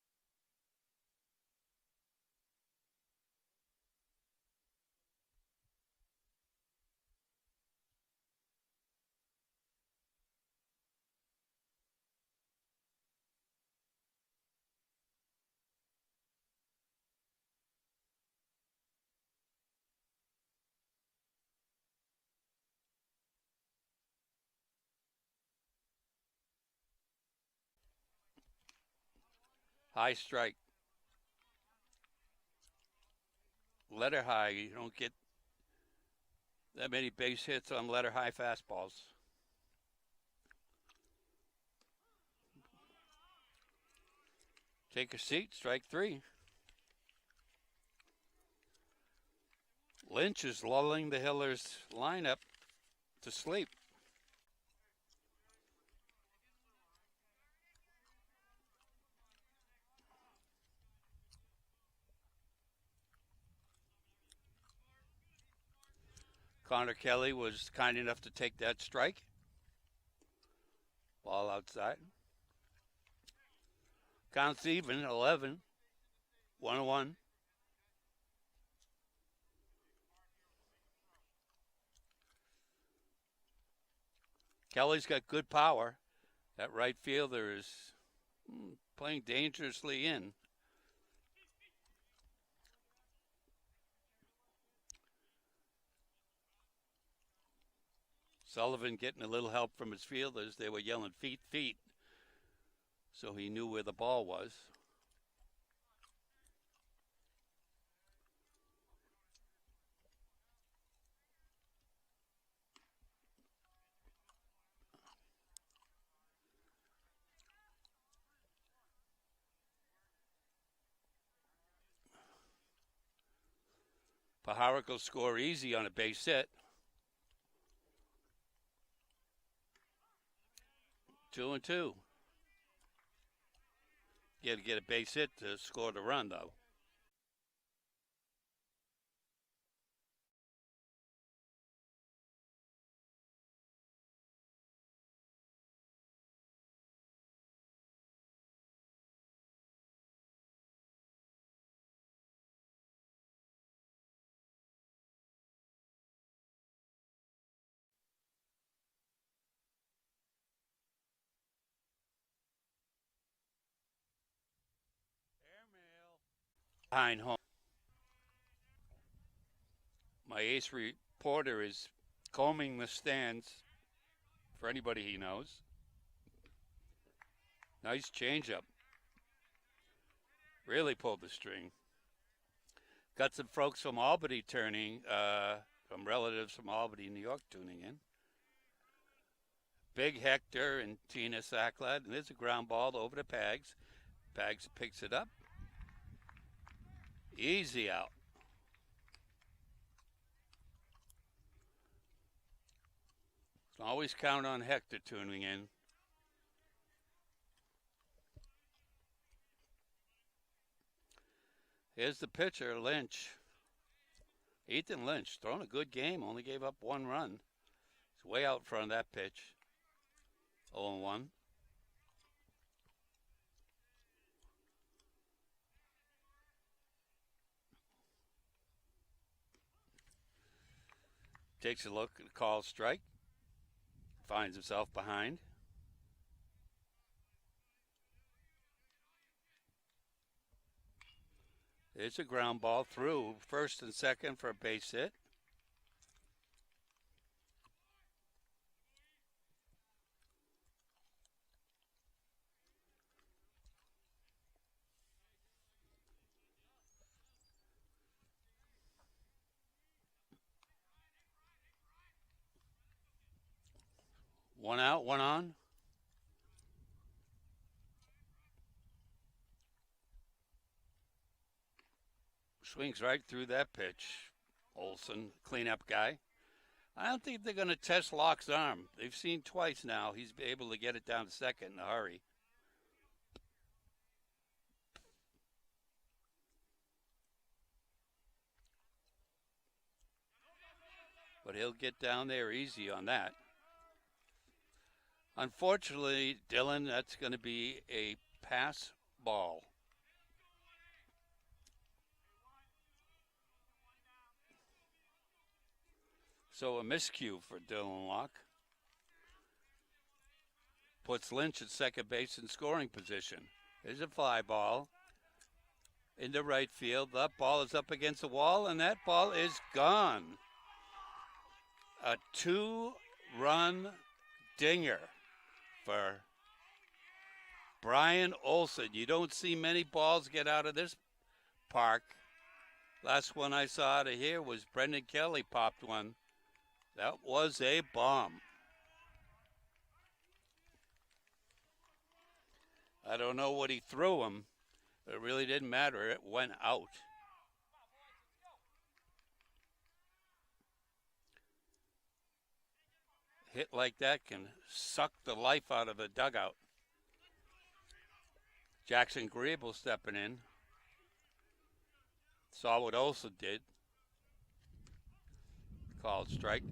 High strike. Letter high. You don't get that many base hits on letter high fastballs. Take a seat. Strike 3. Lynch is lulling the Hillers lineup to sleep. Connor Kelly was kind enough to take that strike. Ball outside. Counts even, 11. 1-1. Kelly's got good power. That right fielder is playing dangerously in. Sullivan getting a little help from his fielders. They were yelling, feet, feet. So he knew where the ball was. Paharic will score easy on a base hit. 2-2. You got to get a base hit to score the run, though. Behind home. My ace reporter is combing the stands for anybody he knows. Nice changeup. Really pulled the string. Got some folks from Albany turning, from relatives from Albany, New York, tuning in. Big Hector and Tina Sacklad, and there's a ground ball over to Pags. Pags picks it up. Easy out. Always count on Hector tuning in. Here's the pitcher, Lynch. Ethan Lynch, throwing a good game, only gave up 1 run. He's way out front of that pitch. 0-1. Takes a look at the call strike. Finds himself behind. It's a ground ball through first and second for a base hit. One out, one on. Swings right through that pitch. Olson, cleanup guy. I don't think they're going to test Locke's arm. They've seen twice now. He's able to get it down to second in a hurry. But he'll get down there easy on that. Unfortunately, Dylan, that's going to be a pass ball. So a miscue for Dylan Locke. Puts Lynch at second base in scoring position. There's a fly ball into right field. That ball is up against the wall, and that ball is gone. A 2-run dinger for Brian Olson. You don't see many balls get out of this park. Last one I saw out of here was Brendan Kelly popped one. That was a bomb. I don't know what he threw him, but it really didn't matter. It went out. Hit like that can suck the life out of the dugout. Jackson Griebel stepping in. Saw what Olson did. Called strike.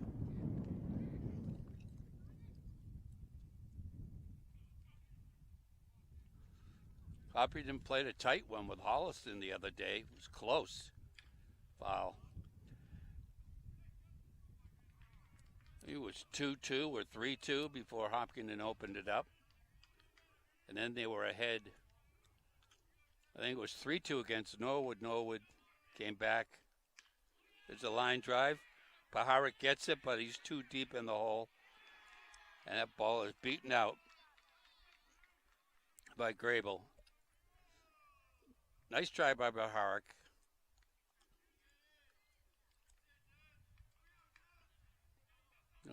Hopkins played a tight one with Holliston the other day. It was close. Foul. It was 2-2 or 3-2 before Hopkins opened it up. And then they were ahead. I think it was 3-2 against Norwood. Norwood came back. There's a line drive. Paharic gets it, but he's too deep in the hole. And that ball is beaten out by Grable. Nice try by Paharic.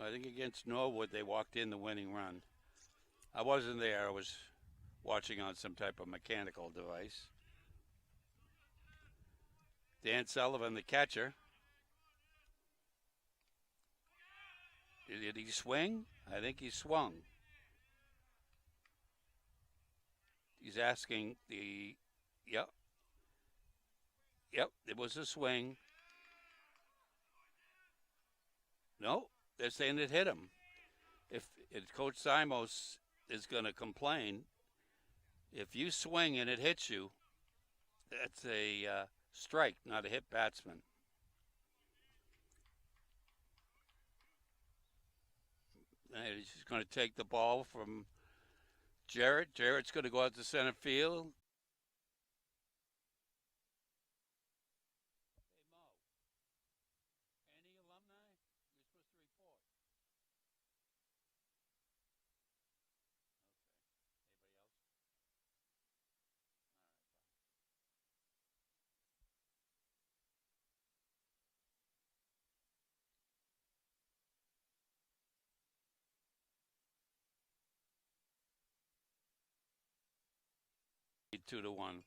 I think against Norwood, they walked in the winning run. I wasn't there. I was watching on some type of mechanical device. Dan Sullivan, the catcher. Did he swing? I think he swung. He's asking the. Yep. Yep, it was a swing. No, they're saying it hit him. If Coach Simos is going to complain, if you swing and it hits you, that's a strike, not a hit batsman. And he's going to take the ball from Jarrett. Jarrett's going to go out to center field. Two to one.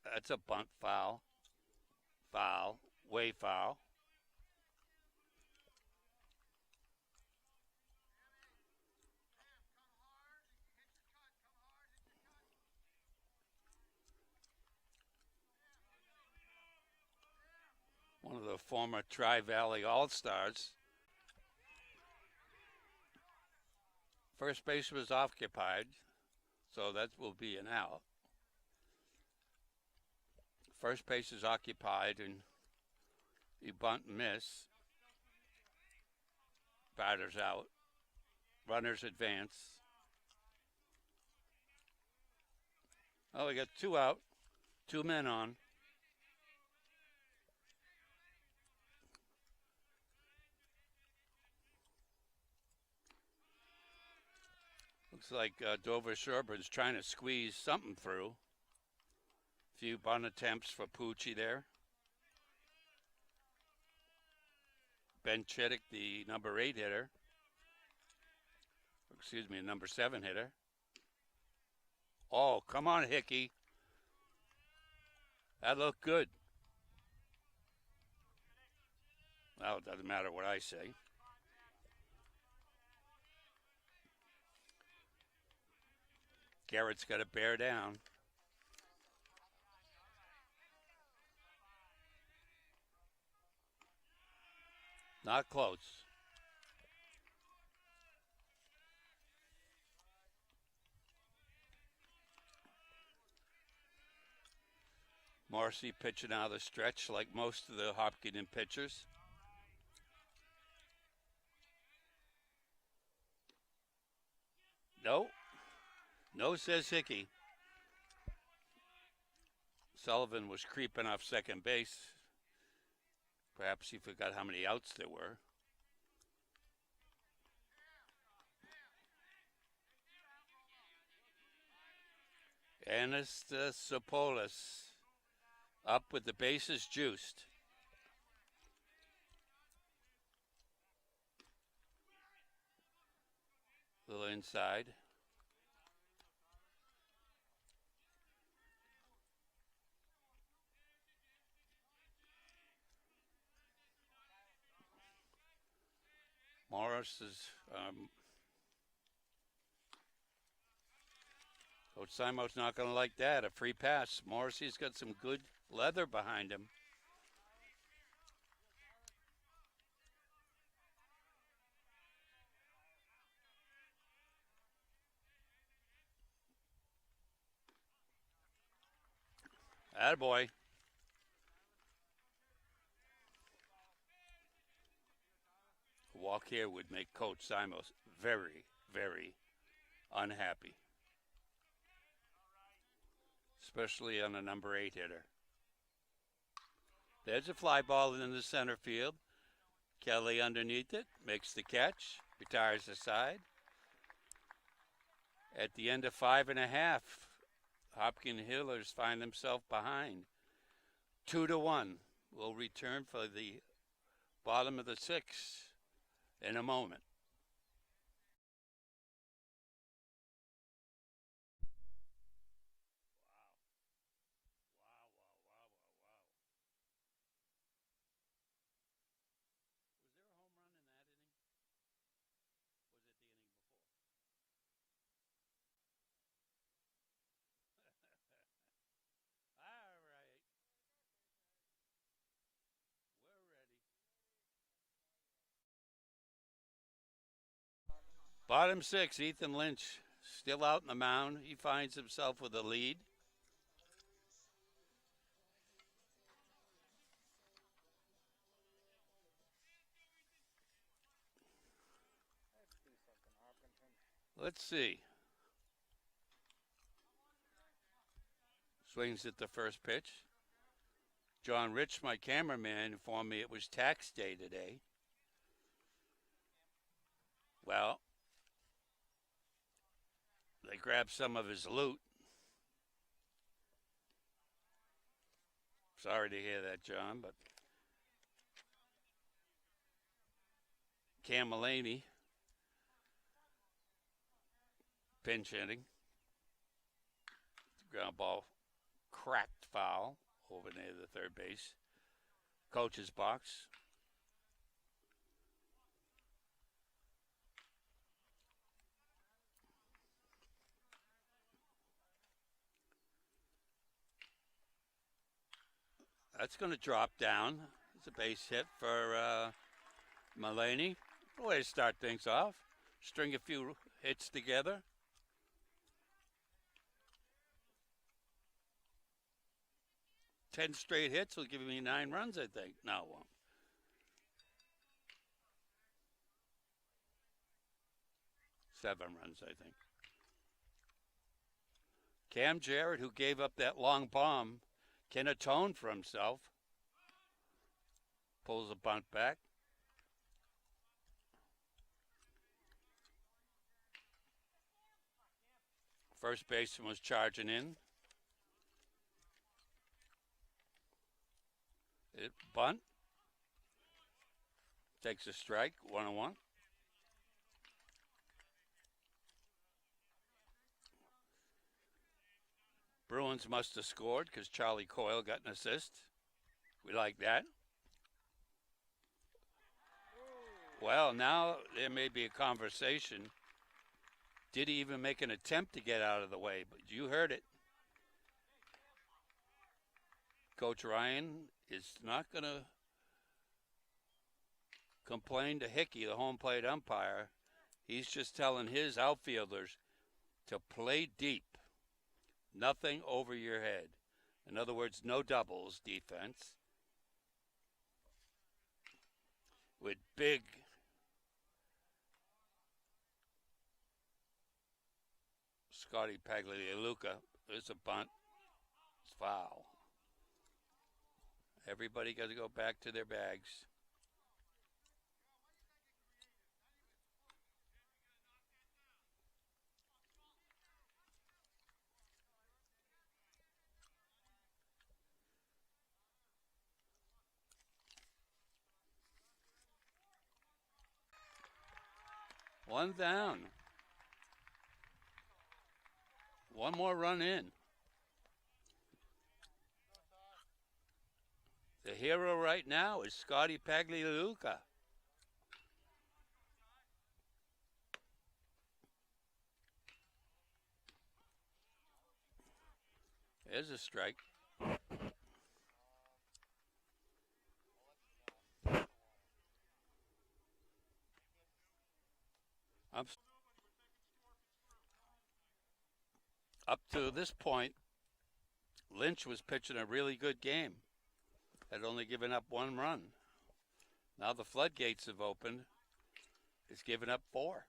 That's a bunt foul. Foul. Way foul. One of the former Tri-Valley All-Stars. First base was occupied, so that will be an out. First base is occupied, and you bunt and miss. Batter's out. Runners advance. Oh, we got two out. 2 men on. Looks like Dover-Sherborn's trying to squeeze something through. Few bunt attempts for Pucci there. Ben Chittick, the number 8 hitter. Excuse me, number 7 hitter. Oh, come on, Hickey. That looked good. Well, it doesn't matter what I say. Garrett's got to bear down. Not close. Morrissey pitching out of the stretch like most of the Hopkinen pitchers. No. No, says Hickey. Sullivan was creeping off second base. Perhaps he forgot how many outs there were. Anastasiopolis up with the bases juiced. A little inside. Morris is Coach Simo's not going to like that. A free pass. Morrissey's got some good leather behind him. Attaboy. A walk here would make Coach Simos very, very unhappy. Especially on a number 8 hitter. There's a fly ball in the center field. Kelly underneath it, makes the catch, retires aside. At the end of 5.5, Hopkins Hillers find themselves behind. 2-1. We'll return for the bottom of the 6th in a moment. Bottom six, Ethan Lynch still out in the mound. He finds himself with a lead. Let's do something, Hopkinton. Let's see. Swings at the first pitch. John Rich, my cameraman, informed me it was tax day today. Well, they grabbed some of his loot. Sorry to hear that, John, but Cam Mulaney pinch hitting. Ground ball cracked foul over near the third base. Coach's box. That's going to drop down. It's a base hit for Mulaney. Way to start things off. String a few hits together. Ten straight hits will give me 9 runs, I think. No, it won't. Seven runs, I think. Cam Jarrett, who gave up that long bomb, can atone for himself. Pulls a bunt back. First baseman was charging in. It bunt. Takes a strike, 1-1. Bruins must have scored because Charlie Coyle got an assist. We like that. Well, now there may be a conversation. Did he even make an attempt to get out of the way? But you heard it. Coach Ryan is not going to complain to Hickey, the home plate umpire. He's just telling his outfielders to play deep. Nothing over your head. In other words, no doubles defense. With big Scotty Paglialuca. There's a bunt. It's foul. Everybody got to go back to their bags. One down. One more run in. The hero right now is Scotty Paglialuca. There's a strike. Up to this point, Lynch was pitching a really good game. Had only given up 1 run. Now the floodgates have opened. He's given up 4.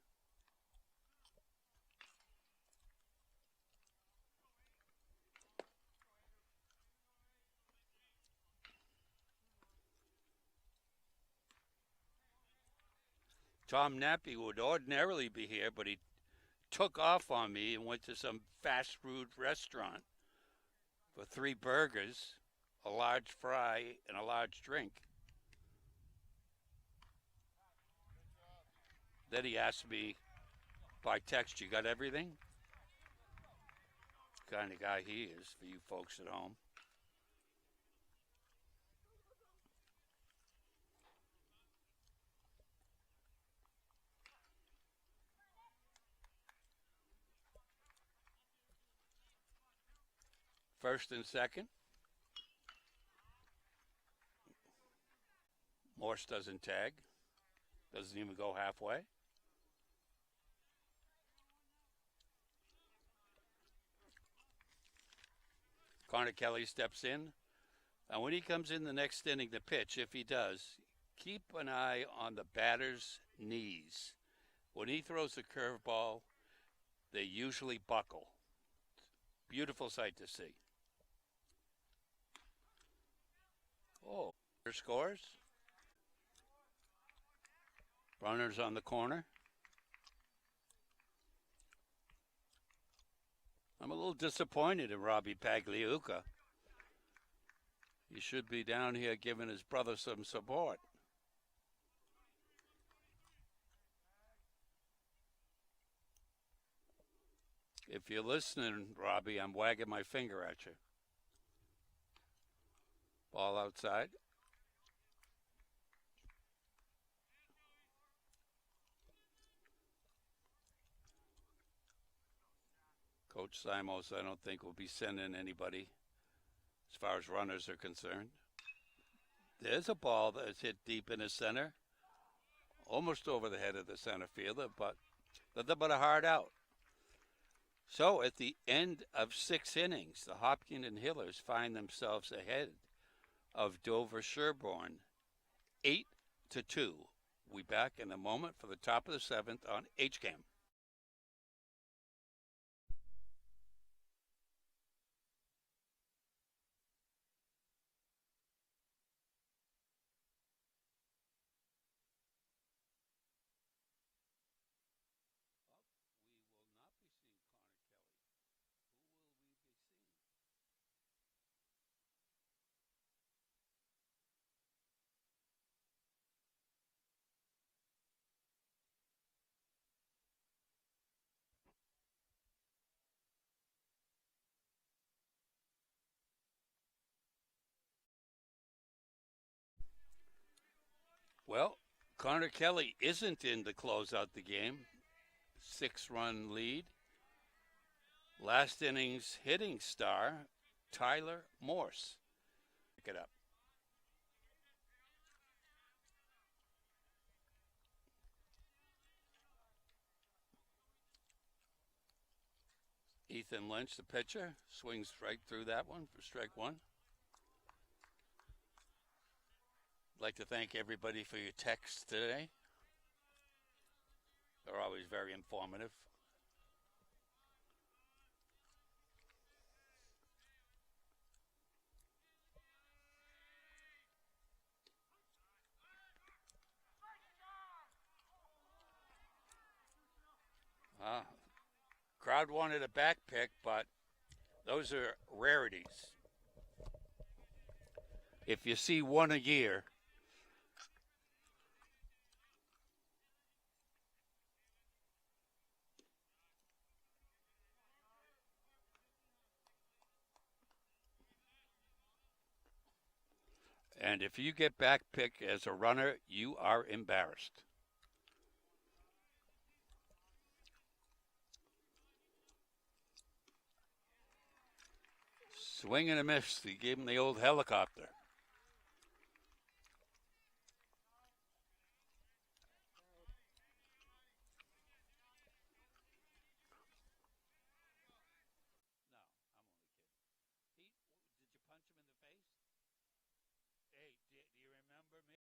Tom Nappy would ordinarily be here, but he took off on me and went to some fast food restaurant for 3 burgers, a large fry, and a large drink. Then he asked me by text, "You got everything?" Kind of guy he is for you folks at home. First and second. Morse doesn't tag. Doesn't even go halfway. Connor Kelly steps in. And when he comes in the next inning to pitch, if he does, keep an eye on the batter's knees. When he throws a curveball, they usually buckle. Beautiful sight to see. Oh, here scores. Runners on the corner. I'm a little disappointed in Robbie Pagliuca. He should be down here giving his brother some support. If you're listening, Robbie, I'm wagging my finger at you. Ball outside. Coach Simos, I don't think, will be sending anybody as far as runners are concerned. There's a ball that's hit deep in the center, almost over the head of the center fielder, but nothing but a hard out. So at the end of 6 innings, the Hopkinton Hillers find themselves ahead of Dover-Sherborn, 8-2. We back in a moment for the top of the 7th on HCAM. Well, Connor Kelly isn't in to close out the game. 6-run lead. Last inning's hitting star, Tyler Morse. Pick it up. Ethan Lynch, the pitcher, swings right through that one for strike 1. I'd like to thank everybody for your texts today. They're always very informative. Crowd wanted a back pick, but those are rarities. If you see one a year, and if you get back pick as a runner, you are embarrassed. Swing and a miss. He gave him the old helicopter.